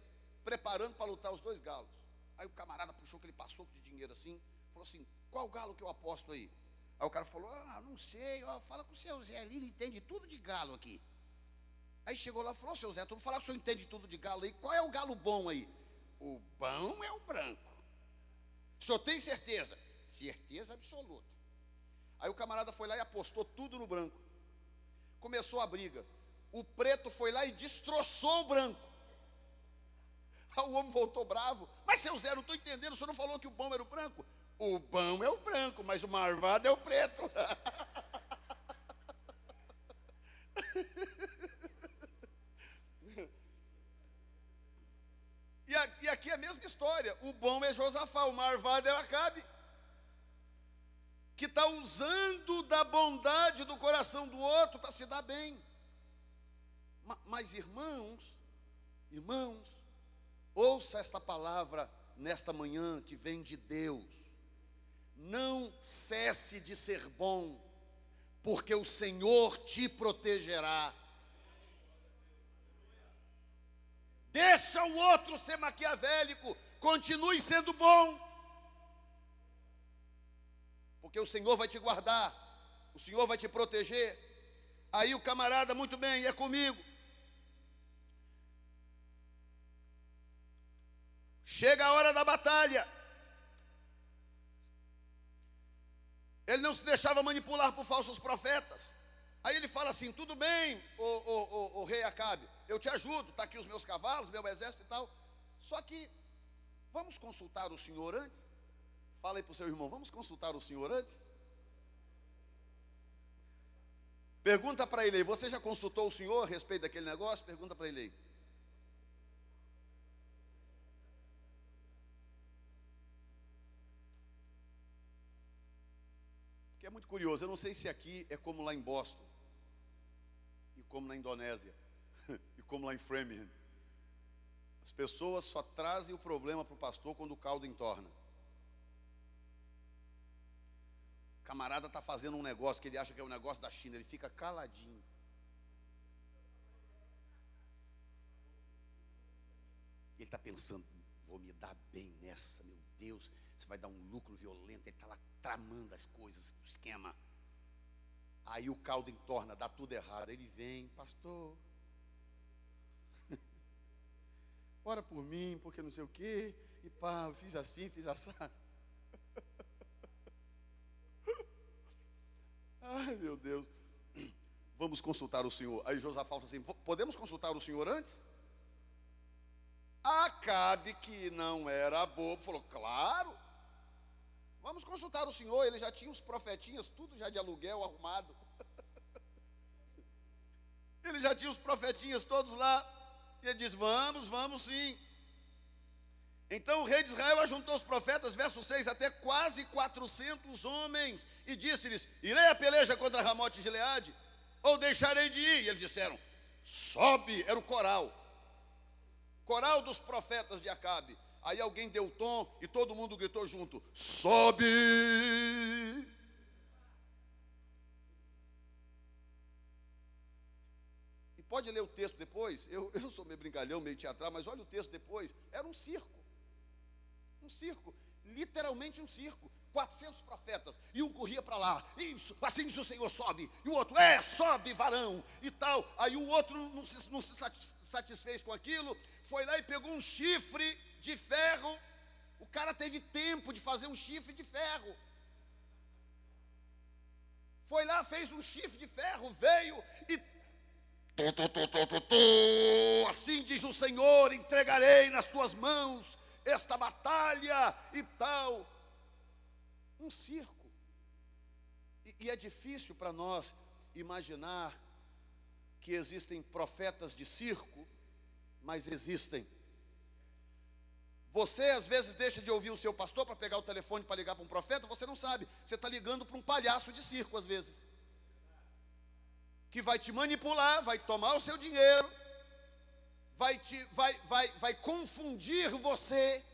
preparando para lutar os dois galos. Aí o camarada puxou aquele paçoco de dinheiro assim, falou assim, qual galo que eu aposto aí? Aí o cara falou, não sei, fala com o seu Zé ali, ele entende tudo de galo aqui. Aí chegou lá e falou, seu Zé, tu não fala que o senhor entende tudo de galo aí, qual é o galo bom aí? O bom é o branco. O senhor tem certeza? Certeza absoluta. Aí o camarada foi lá e apostou tudo no branco. Começou a briga. O preto foi lá e destroçou o branco. Aí o homem voltou bravo. Mas seu Zé, não estou entendendo, o senhor não falou que o bom era o branco? O bom é o branco, mas o marvado é o preto. E aqui é a mesma história. O bom é Josafá, o marvado é o Acabe, que está usando da bondade do coração do outro para se dar bem. Mas irmãos, ouça esta palavra nesta manhã que vem de Deus. Não cesse de ser bom, porque o Senhor te protegerá. Deixa o outro ser maquiavélico, continue sendo bom, porque o Senhor vai te guardar, o Senhor vai te proteger. Aí o camarada, muito bem, é comigo. Chega a hora da batalha. Ele não se deixava manipular por falsos profetas. Aí ele fala assim: tudo bem, o rei Acabe, eu te ajudo, está aqui os meus cavalos, meu exército e tal. Só que vamos consultar o senhor antes? Fala aí para o seu irmão: vamos consultar o senhor antes? Pergunta para ele aí: você já consultou o senhor a respeito daquele negócio? Pergunta para ele aí. Que é muito curioso, eu não sei se aqui é como lá em Boston, e como na Indonésia, e como lá em Framingham. As pessoas só trazem o problema para o pastor quando o caldo entorna. O camarada está fazendo um negócio que ele acha que é um negócio da China, ele fica caladinho. Ele está pensando: vou me dar bem nessa, meu Deus, isso vai dar um lucro violento. Ele está lá tramando as coisas, o esquema. Aí o caldo entorna, dá tudo errado. Ele vem: pastor, ora por mim, porque não sei o quê, e pá, eu fiz assim, fiz assado. Ai, meu Deus. Vamos consultar o senhor. Aí Josafá falou assim: podemos consultar o senhor antes? Acabe, que não era bobo, falou: claro, vamos consultar o senhor. Ele já tinha os profetinhas, tudo já de aluguel arrumado. Ele já tinha os profetinhas todos lá. E ele diz: vamos sim. Então o rei de Israel ajuntou os profetas, verso 6, até quase 400 homens, e disse-lhes: irei a peleja contra Ramote e Gileade, ou deixarei de ir? E eles disseram: sobe. Era o coral dos profetas de Acabe. Aí alguém deu o tom e todo mundo gritou junto: sobe. E pode ler o texto depois. Eu sou meio brincalhão, meio teatral, mas olha o texto depois. Era um circo, literalmente um circo. 400 profetas, e um corria para lá: isso, assim diz o Senhor, sobe. E o outro: sobe, varão, e tal. Aí o outro não se satisfez com aquilo, foi lá e pegou um chifre de ferro. O cara teve tempo de fazer um chifre de ferro. Foi lá, fez um chifre de ferro, veio e assim diz o Senhor, entregarei nas tuas mãos esta batalha e tal. Um circo. E é difícil para nós imaginar que existem profetas de circo, mas existem. Você às vezes deixa de ouvir o seu pastor para pegar o telefone para ligar para um profeta. Você não sabe, você está ligando para um palhaço de circo às vezes, que vai te manipular, vai tomar o seu dinheiro, vai confundir você.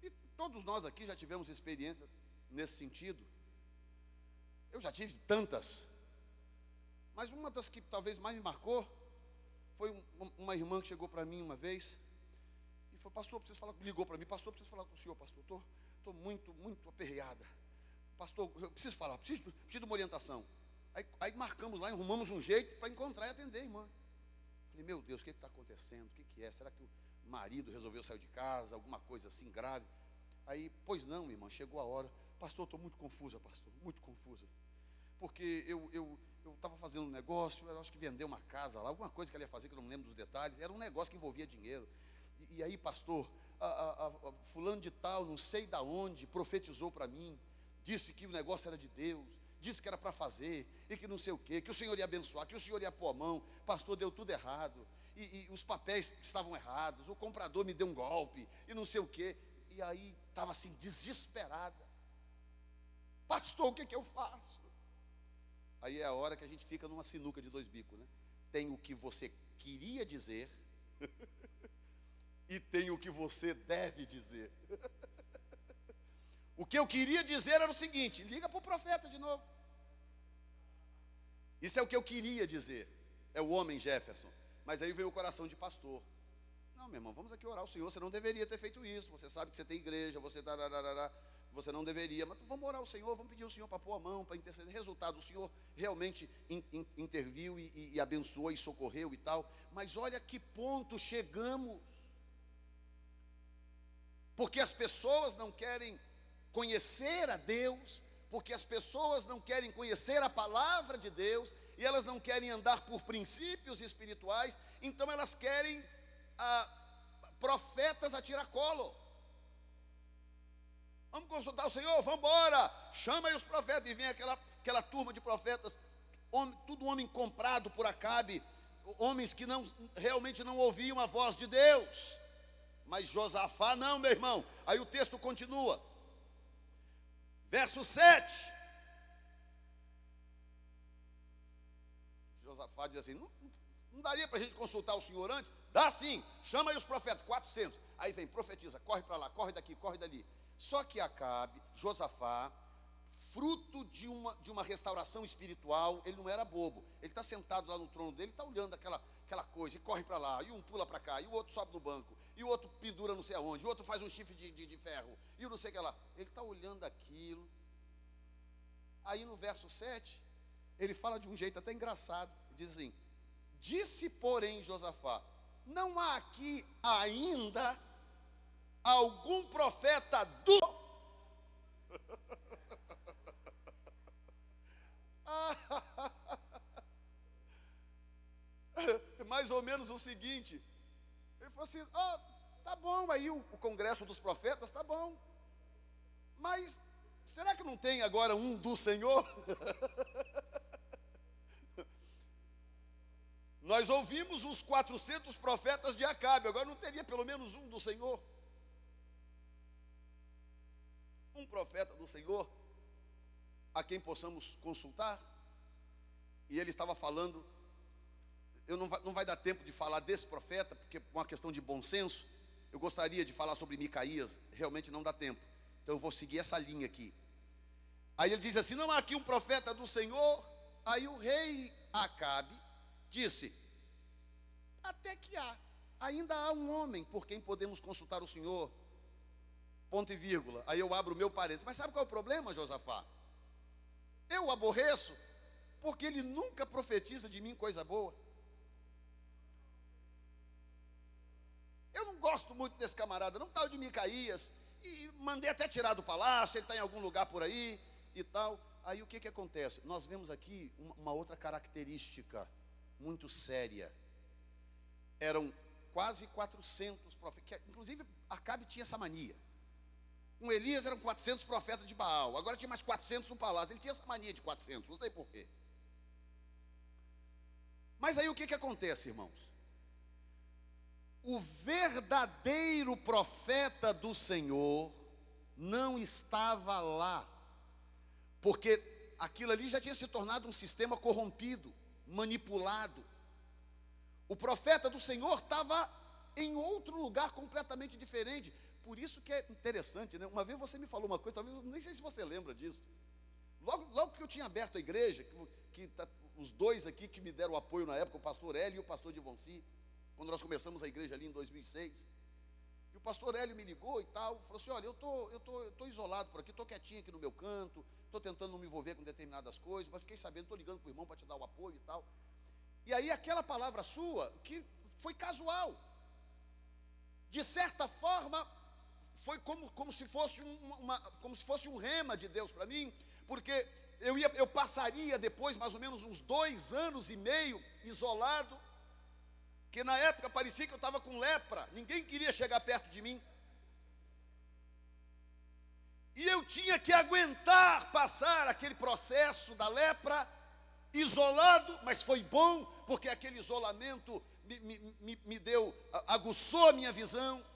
E todos nós aqui já tivemos experiências nesse sentido. Eu já tive tantas, mas uma das que talvez mais me marcou foi uma irmã que chegou para mim uma vez e falou: pastor, preciso falar, ligou para mim: pastor, preciso falar com o senhor, pastor, estou muito aperreada, pastor, eu preciso falar, preciso de uma orientação. Aí marcamos lá, arrumamos um jeito para encontrar e atender a irmã. Falei: meu Deus, o que está acontecendo? O que é? Será que o marido resolveu sair de casa? Alguma coisa assim grave? Aí: pois não, minha irmã, chegou a hora. Pastor, estou muito confusa, pastor, muito confusa. Porque eu estava fazendo um negócio, eu acho que vendeu uma casa lá, alguma coisa que ela ia fazer, que eu não me lembro dos detalhes. Era um negócio que envolvia dinheiro. E aí, pastor, a fulano de tal, não sei da onde, profetizou para mim, disse que o negócio era de Deus, disse que era para fazer, e que não sei o quê, que o Senhor ia abençoar, que o Senhor ia pôr a mão. Pastor, deu tudo errado, e os papéis estavam errados, o comprador me deu um golpe, e não sei o quê. E aí, estava assim, desesperada: pastor, o que eu faço? Aí é a hora que a gente fica numa sinuca de dois bicos, né? Tem o que você queria dizer e tem o que você deve dizer. O que eu queria dizer era o seguinte: liga para o profeta de novo. Isso é o que eu queria dizer. É o homem Jefferson. Mas aí veio o coração de pastor: não, meu irmão, vamos aqui orar ao Senhor. Você não deveria ter feito isso. Você sabe que você tem igreja, você não deveria, mas vamos orar ao Senhor, vamos pedir ao Senhor para pôr a mão, para interceder. Resultado: o Senhor realmente interviu e abençoou e socorreu e tal. Mas olha que ponto chegamos. Porque as pessoas não querem conhecer a Deus, porque as pessoas não querem conhecer a palavra de Deus, e elas não querem andar por princípios espirituais, então elas querem profetas a tiracolo. Vamos consultar o Senhor, vamos embora, chama aí os profetas, e vem aquela turma de profetas, tudo homem comprado por Acabe, homens que realmente não ouviam a voz de Deus. Mas Josafá não, meu irmão. Aí o texto continua, verso 7. Josafá diz assim: não daria para a gente consultar o Senhor antes? Dá sim, chama aí os profetas, 400. Aí vem, profetiza, corre para lá, corre daqui, corre dali. Só que Acabe, Josafá, fruto de uma restauração espiritual, ele não era bobo. Ele está sentado lá no trono dele, está olhando aquela coisa, e corre para lá, e um pula para cá, e o outro sobe no banco, e o outro pendura não sei aonde, e o outro faz um chifre de ferro, e o não sei o que lá. Ele está olhando aquilo. Aí no verso 7, ele fala de um jeito até engraçado. Ele diz assim: disse, porém, Josafá, não há aqui ainda algum profeta do... Mais ou menos o seguinte, ele falou assim: tá bom, aí o congresso dos profetas, tá bom, mas será que não tem agora um do Senhor? Nós ouvimos os 400 profetas de Acabe, agora não teria pelo menos um do Senhor? Um profeta do Senhor a quem possamos consultar? E ele estava falando, não vai dar tempo de falar desse profeta, porque é uma questão de bom senso. Eu gostaria de falar sobre Micaías, realmente não dá tempo, então eu vou seguir essa linha aqui. Aí ele diz assim: não há aqui um profeta do Senhor? Aí o rei Acabe disse: até que ainda há um homem por quem podemos consultar o Senhor, ponto e vírgula. Aí eu abro o meu parênteses: mas sabe qual é o problema, Josafá? Eu o aborreço, porque ele nunca profetiza de mim coisa boa. Eu não gosto muito desse camarada, não, tal de Micaías, e mandei até tirar do palácio, ele está em algum lugar por aí e tal. Aí o que acontece? Nós vemos aqui uma outra característica muito séria. Eram quase 400 profetas, inclusive Acabe tinha essa mania. Com Elias eram 400 profetas de Baal, agora tinha mais 400 no palácio. Ele tinha essa mania de 400, não sei porquê. Mas aí o que acontece, irmãos? O verdadeiro profeta do Senhor não estava lá, porque aquilo ali já tinha se tornado um sistema corrompido, manipulado. O profeta do Senhor estava em outro lugar completamente diferente. Por isso que é interessante, né? Uma vez você me falou uma coisa, talvez, nem sei se você lembra disso. Logo que eu tinha aberto a igreja, os dois aqui que me deram apoio na época, o pastor Hélio e o pastor Divonci, quando nós começamos a igreja ali em 2006, e o pastor Hélio me ligou e tal, falou assim: olha, eu tô isolado por aqui, estou quietinho aqui no meu canto, estou tentando não me envolver com determinadas coisas, mas fiquei sabendo, estou ligando para o irmão para te dar o apoio e tal. E aí aquela palavra sua, que foi casual, de certa forma, foi como se fosse um rema de Deus para mim, porque eu passaria depois mais ou menos uns 2 anos e meio isolado, que na época parecia que eu estava com lepra, ninguém queria chegar perto de mim, e eu tinha que aguentar passar aquele processo da lepra, isolado, mas foi bom, porque aquele isolamento me deu, aguçou a minha visão,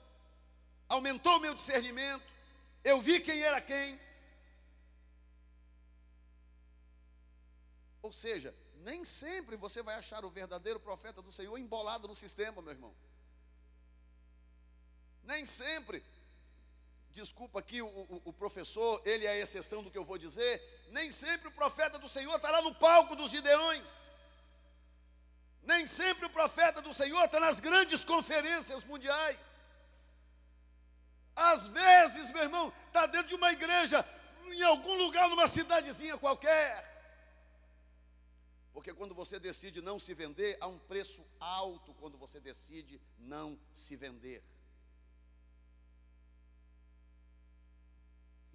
aumentou o meu discernimento, eu vi quem era quem. Ou seja, nem sempre você vai achar o verdadeiro profeta do Senhor embolado no sistema, meu irmão. Nem sempre, desculpa aqui o professor, ele é a exceção do que eu vou dizer, nem sempre o profeta do Senhor está lá no palco dos Gideões. Nem sempre o profeta do Senhor está nas grandes conferências mundiais. Às vezes, meu irmão, está dentro de uma igreja, em algum lugar, numa cidadezinha qualquer. Porque quando você decide não se vender, há um preço alto quando você decide não se vender.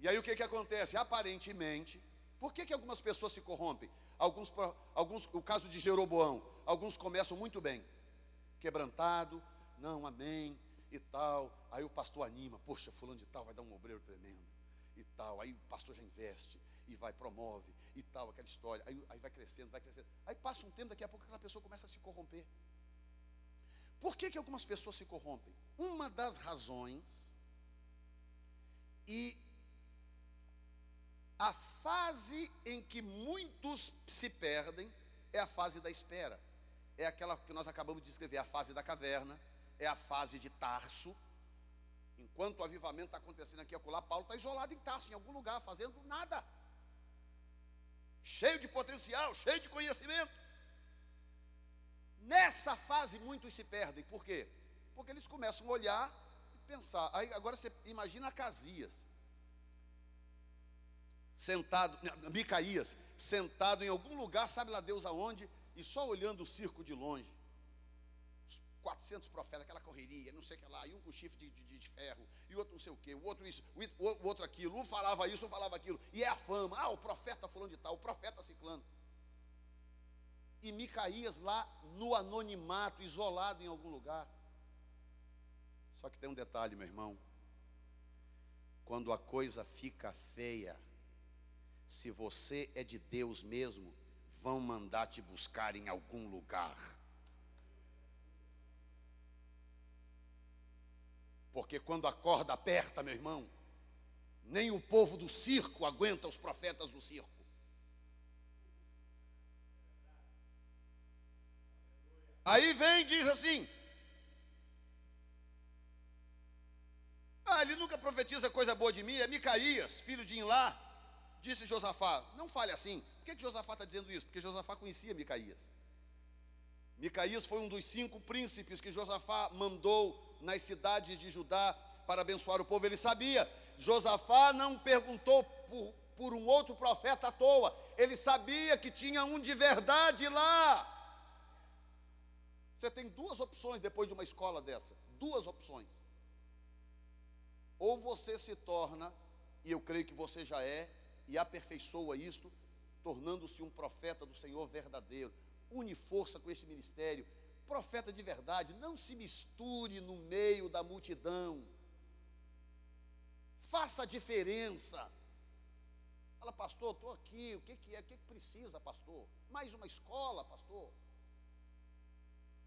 E aí o que acontece? Aparentemente, por que algumas pessoas se corrompem? Alguns, o caso de Jeroboão, alguns começam muito bem, quebrantado, não, amém, e tal. Aí o pastor anima, poxa, fulano de tal vai dar um obreiro tremendo, e tal. Aí o pastor já investe, e vai, promove, e tal, aquela história. Aí vai crescendo, vai crescendo. Aí passa um tempo, daqui a pouco aquela pessoa começa a se corromper. Por que algumas pessoas se corrompem? Uma das razões, e a fase em que muitos se perdem, é a fase da espera. É aquela que nós acabamos de descrever, a fase da caverna, é a fase de Tarso. Enquanto o avivamento está acontecendo aqui e acolá, Paulo está isolado em Tarso, em algum lugar, fazendo nada. Cheio de potencial, cheio de conhecimento. Nessa fase muitos se perdem. Por quê? Porque eles começam a olhar e pensar. Aí, agora você imagina Acasias, sentado, Micaías, sentado em algum lugar, sabe lá Deus aonde, e só olhando o circo de longe. 400 profetas, aquela correria, não sei o que lá, e um com chifre de ferro, e outro não sei o que, o outro isso, o outro aquilo, um falava isso, um falava aquilo, e é a fama, o profeta fulano de tal, o profeta ciclano. E Micaías lá no anonimato, isolado em algum lugar. Só que tem um detalhe, meu irmão, quando a coisa fica feia, se você é de Deus mesmo, vão mandar te buscar em algum lugar. Porque quando a corda aperta, meu irmão, nem o povo do circo aguenta os profetas do circo. Aí vem e diz assim: ele nunca profetiza coisa boa de mim, é Micaías, filho de Imlá. Disse Josafá, não fale assim. Por que Josafá está dizendo isso? Porque Josafá conhecia Micaías. Micaías foi um dos 5 príncipes que Josafá mandou nas cidades de Judá para abençoar o povo. Ele sabia. Josafá não perguntou por um outro profeta à toa. Ele sabia que tinha um de verdade lá. Você tem 2 opções depois de uma escola dessa. 2 opções. Ou você se torna, e eu creio que você já é, e aperfeiçoa isto, tornando-se um profeta do Senhor verdadeiro. Une força com esse ministério. Profeta de verdade, não se misture no meio da multidão. Faça a diferença. Fala, pastor, estou aqui, o que é? O que precisa, pastor? Mais uma escola, pastor?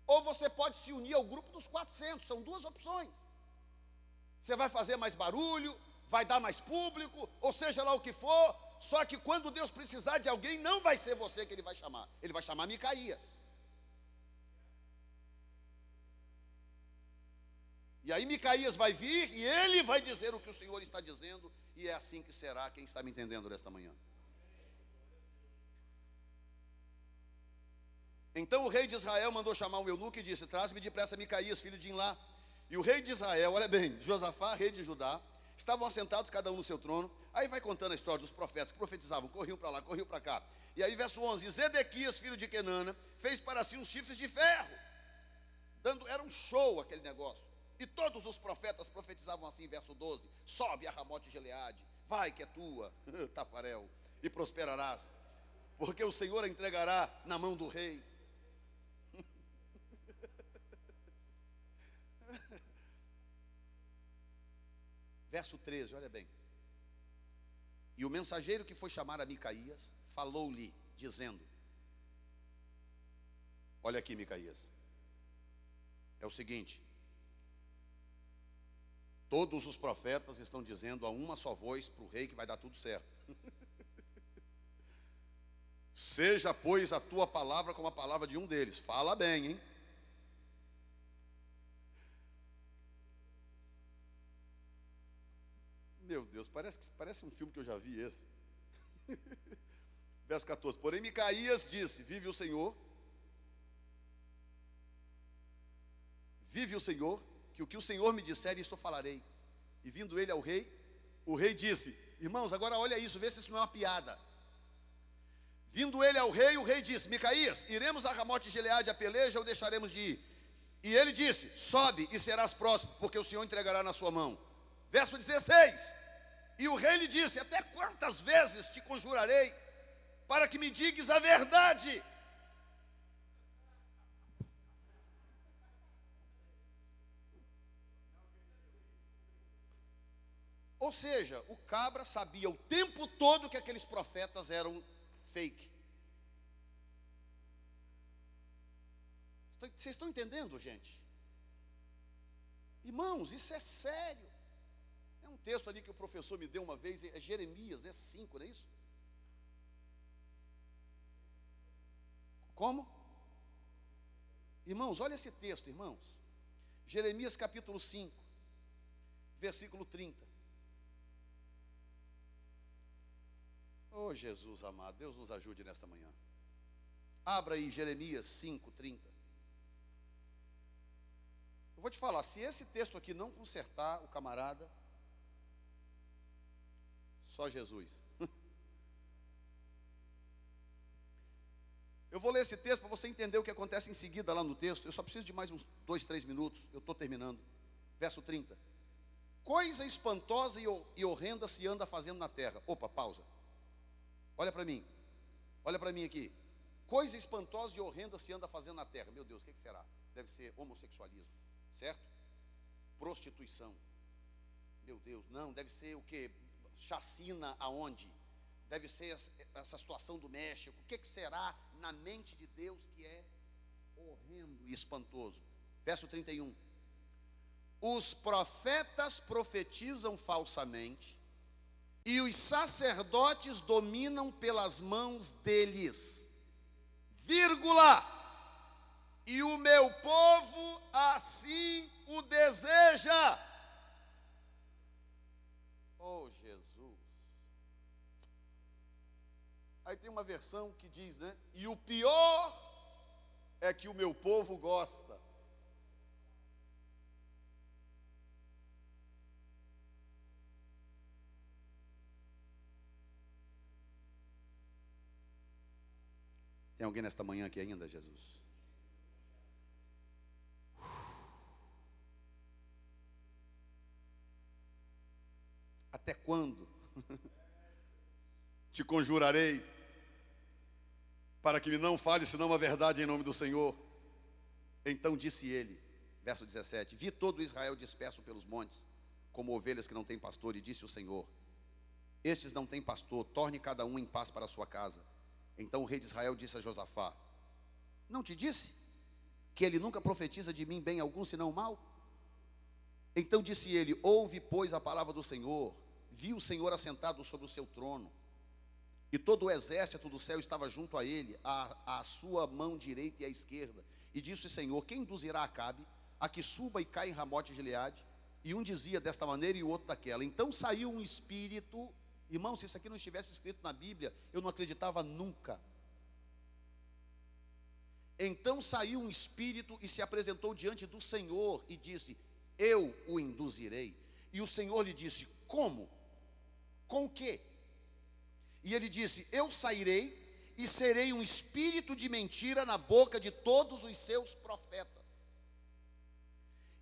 Ou você pode se unir ao grupo dos 400, são 2 opções. Você vai fazer mais barulho, vai dar mais público, ou seja lá o que for, só que quando Deus precisar de alguém, não vai ser você que Ele vai chamar. Ele vai chamar Micaías. E aí Micaías vai vir e ele vai dizer o que o Senhor está dizendo, e é assim que será. Quem está me entendendo nesta manhã? Então o rei de Israel mandou chamar um eunuco e disse: traz-me depressa Micaías, filho de Imlá. E o rei de Israel, olha bem, Josafá, rei de Judá, estavam assentados cada um no seu trono. Aí vai contando a história dos profetas que profetizavam, corriam para lá, corriam para cá. E aí verso 11, Zedequias, filho de Kenana, fez para si uns chifres de ferro. Era um show aquele negócio. E todos os profetas profetizavam assim, verso 12, sobe a Ramote Gileade, vai que é tua, Tafarel, e prosperarás, porque o Senhor a entregará na mão do rei. Verso 13, olha bem. E o mensageiro que foi chamar a Micaías, falou-lhe, dizendo: olha aqui, Micaías, é o seguinte, todos os profetas estão dizendo a uma só voz para o rei que vai dar tudo certo. Seja, pois, a tua palavra como a palavra de um deles. Fala bem, hein? Meu Deus, parece um filme que eu já vi esse. Verso 14, porém Micaías disse: vive o Senhor, que o Senhor me disser, isto falarei. E vindo ele ao rei, o rei disse: irmãos, agora olha isso, vê se isso não é uma piada. Vindo ele ao rei, o rei disse: Micaías, iremos a Ramote Gileade a peleja ou deixaremos de ir? E ele disse: sobe e serás próspero, porque o Senhor entregará na sua mão. Verso 16, E o rei lhe disse: até quantas vezes te conjurarei para que me digas a verdade? Ou seja, o cabra sabia o tempo todo que aqueles profetas eram fake. Vocês estão entendendo, gente? Irmãos, isso é sério. É um texto ali que o professor me deu uma vez, é Jeremias, 5, não é isso? Como? Irmãos, olha esse texto, irmãos. Jeremias capítulo 5, versículo 30. Oh, Jesus amado, Deus nos ajude nesta manhã. Abra aí Jeremias 5, 30. Eu vou te falar, se esse texto aqui não consertar o camarada, só Jesus. Eu vou ler esse texto para você entender o que acontece em seguida lá no texto. Eu só preciso de mais uns 2, 3 minutos. Eu estou terminando. Verso 30. Coisa espantosa e horrenda se anda fazendo na terra. Opa, pausa. Olha para mim. Olha para mim aqui. Coisa espantosa e horrenda se anda fazendo na terra. Meu Deus, o que será? Deve ser homossexualismo, certo? Prostituição. Meu Deus, não, deve ser o quê? Chacina aonde? Deve ser essa situação do México. O que será na mente de Deus que é horrendo e espantoso? Verso 31. Os profetas profetizam falsamente e os sacerdotes dominam pelas mãos deles, vírgula, e o meu povo assim o deseja. Oh, Jesus. Aí tem uma versão que diz, né? E o pior é que o meu povo gosta. Tem alguém nesta manhã aqui ainda, Jesus? Até quando te conjurarei para que me não fale senão a verdade em nome do Senhor? Então disse ele, verso 17: vi todo Israel disperso pelos montes, como ovelhas que não têm pastor, e disse o Senhor: estes não têm pastor, torne cada um em paz para a sua casa. Então o rei de Israel disse a Josafá: não te disse que ele nunca profetiza de mim bem algum, senão mal? Então disse ele: ouve, pois, a palavra do Senhor. Vi o Senhor assentado sobre o seu trono, e todo o exército do céu estava junto a ele, à sua mão direita e à esquerda. E disse o Senhor: quem induzirá Acabe a que suba e caia em Ramote de Gileade? E um dizia desta maneira e o outro daquela. Então saiu um espírito. Irmão, se isso aqui não estivesse escrito na Bíblia, eu não acreditava nunca. Então saiu um espírito e se apresentou diante do Senhor e disse: eu o induzirei. E o Senhor lhe disse: como? Com quê? E ele disse: eu sairei e serei um espírito de mentira na boca de todos os seus profetas.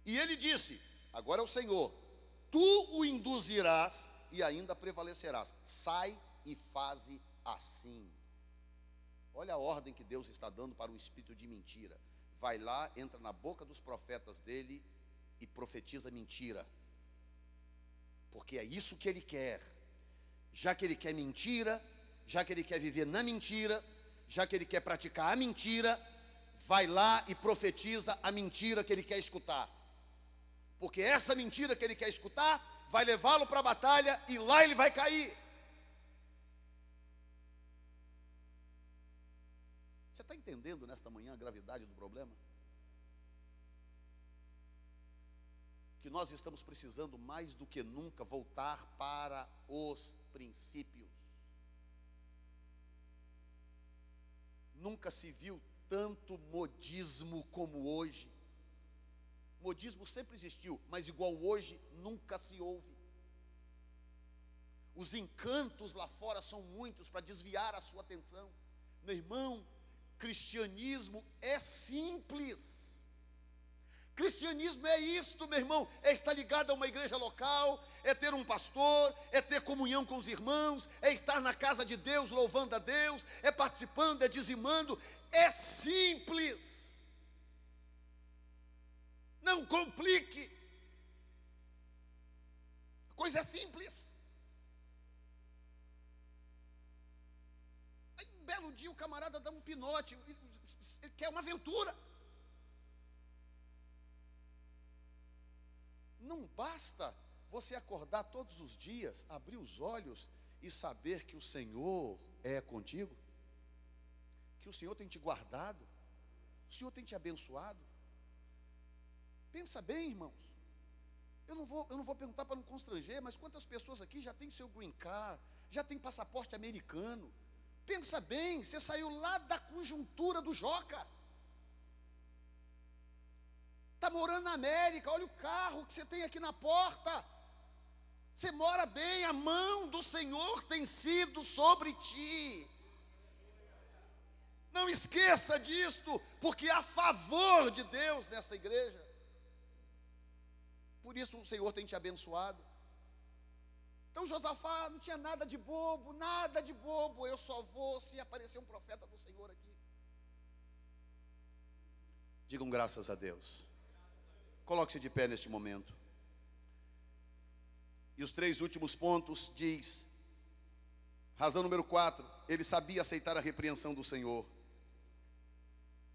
E ele disse: agora é o Senhor, tu o induzirás e ainda prevalecerás. Sai e faze assim. Olha a ordem que Deus está dando para um espírito de mentira. Vai lá, entra na boca dos profetas dele e profetiza mentira. Porque é isso que ele quer. Já que ele quer mentira, já que ele quer viver na mentira, já que ele quer praticar a mentira, vai lá e profetiza a mentira que ele quer escutar. Porque essa mentira que ele quer escutar vai levá-lo para a batalha e lá ele vai cair. Você está entendendo nesta manhã a gravidade do problema? Que nós estamos precisando mais do que nunca voltar para os princípios. Nunca se viu tanto modismo como hoje. Modismo sempre existiu, mas igual hoje nunca se houve. Os encantos lá fora são muitos para desviar a sua atenção. Meu irmão, cristianismo é simples. Cristianismo é isto, meu irmão, é estar ligado a uma igreja local, é ter um pastor, é ter comunhão com os irmãos, é estar na casa de Deus, louvando a Deus, é participando, é dizimando. É simples. Não complique. A coisa é simples. Aí um belo dia o camarada dá um pinote, ele quer uma aventura. Não basta você acordar todos os dias, abrir os olhos e saber que o Senhor é contigo, que o Senhor tem te guardado, o Senhor tem te abençoado. Pensa bem, irmãos. Eu não vou perguntar para não constranger, mas quantas pessoas aqui já têm seu green card, já tem passaporte americano? Pensa bem, você saiu lá da conjuntura do Joca. Está morando na América, olha o carro que você tem aqui na porta. Você mora bem, a mão do Senhor tem sido sobre ti. Não esqueça disto, porque há favor de Deus nesta igreja. Por isso o Senhor tem te abençoado. Então Josafá não tinha nada de bobo, nada de bobo. Eu só vou se aparecer um profeta do Senhor aqui. Digam graças a Deus. Coloque-se de pé neste momento. E os 3 últimos pontos diz, razão número 4, ele sabia aceitar a repreensão do Senhor.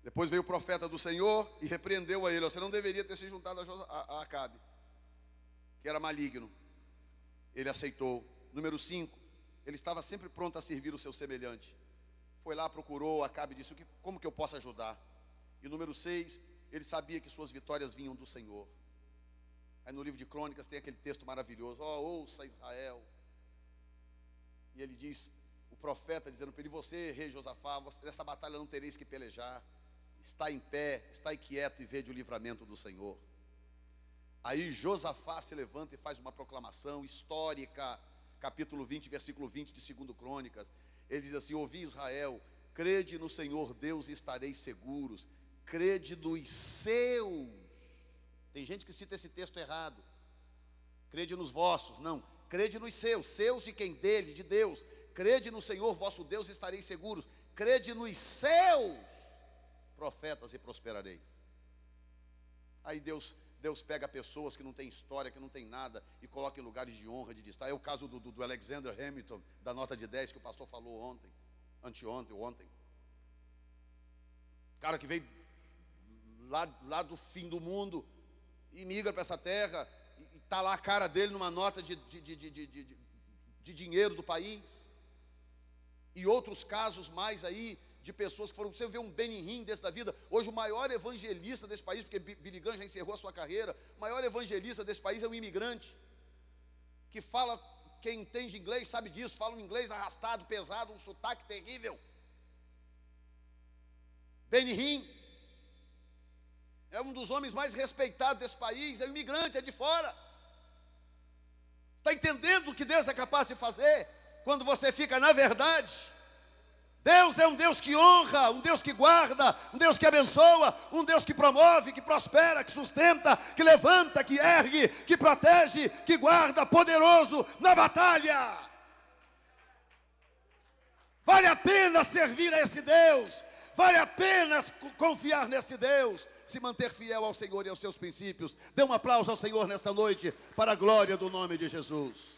Depois veio o profeta do Senhor e repreendeu a ele. Você não deveria ter se juntado a Acabe, que era maligno. Ele aceitou. Número 5, ele estava sempre pronto a servir o seu semelhante. Foi lá, procurou, Acabe disse, como que eu posso ajudar? E número 6, ele sabia que suas vitórias vinham do Senhor. Aí no livro de Crônicas tem aquele texto maravilhoso, ouça Israel. E ele diz, o profeta dizendo para ele, você, rei Josafá, nessa batalha não tereis que pelejar. Está em pé, está quieto e vede o livramento do Senhor. Aí Josafá se levanta e faz uma proclamação histórica, capítulo 20, versículo 20 de 2 Crônicas. Ele diz assim, ouvi Israel, crede no Senhor Deus e estareis seguros. Crede nos seus. Tem gente que cita esse texto errado. Crede nos vossos, não. Crede nos seus de quem? Dele, de Deus. Crede no Senhor vosso Deus e estareis seguros. Crede nos seus profetas e prosperareis. Aí Deus pega pessoas que não têm história, que não têm nada, e coloca em lugares de honra, de destaque. É o caso do Alexander Hamilton, da nota de 10 que o pastor falou ontem, anteontem ou ontem. Cara que veio lá do fim do mundo e migra para essa terra, e está lá a cara dele numa nota de dinheiro do país. E outros casos mais aí, de pessoas que foram, você vê um Benihim desse da vida, hoje o maior evangelista desse país, porque Billy Graham já encerrou a sua carreira, o maior evangelista desse país é um imigrante, que fala, quem entende inglês sabe disso, fala um inglês arrastado, pesado, um sotaque terrível. Benihim é um dos homens mais respeitados desse país, é um imigrante, é de fora. Está entendendo o que Deus é capaz de fazer, quando você fica na verdade? Deus é um Deus que honra, um Deus que guarda, um Deus que abençoa, um Deus que promove, que prospera, que sustenta, que levanta, que ergue, que protege, que guarda, poderoso na batalha. Vale a pena servir a esse Deus, vale a pena confiar nesse Deus, se manter fiel ao Senhor e aos seus princípios. Dê um aplauso ao Senhor nesta noite, para a glória do nome de Jesus.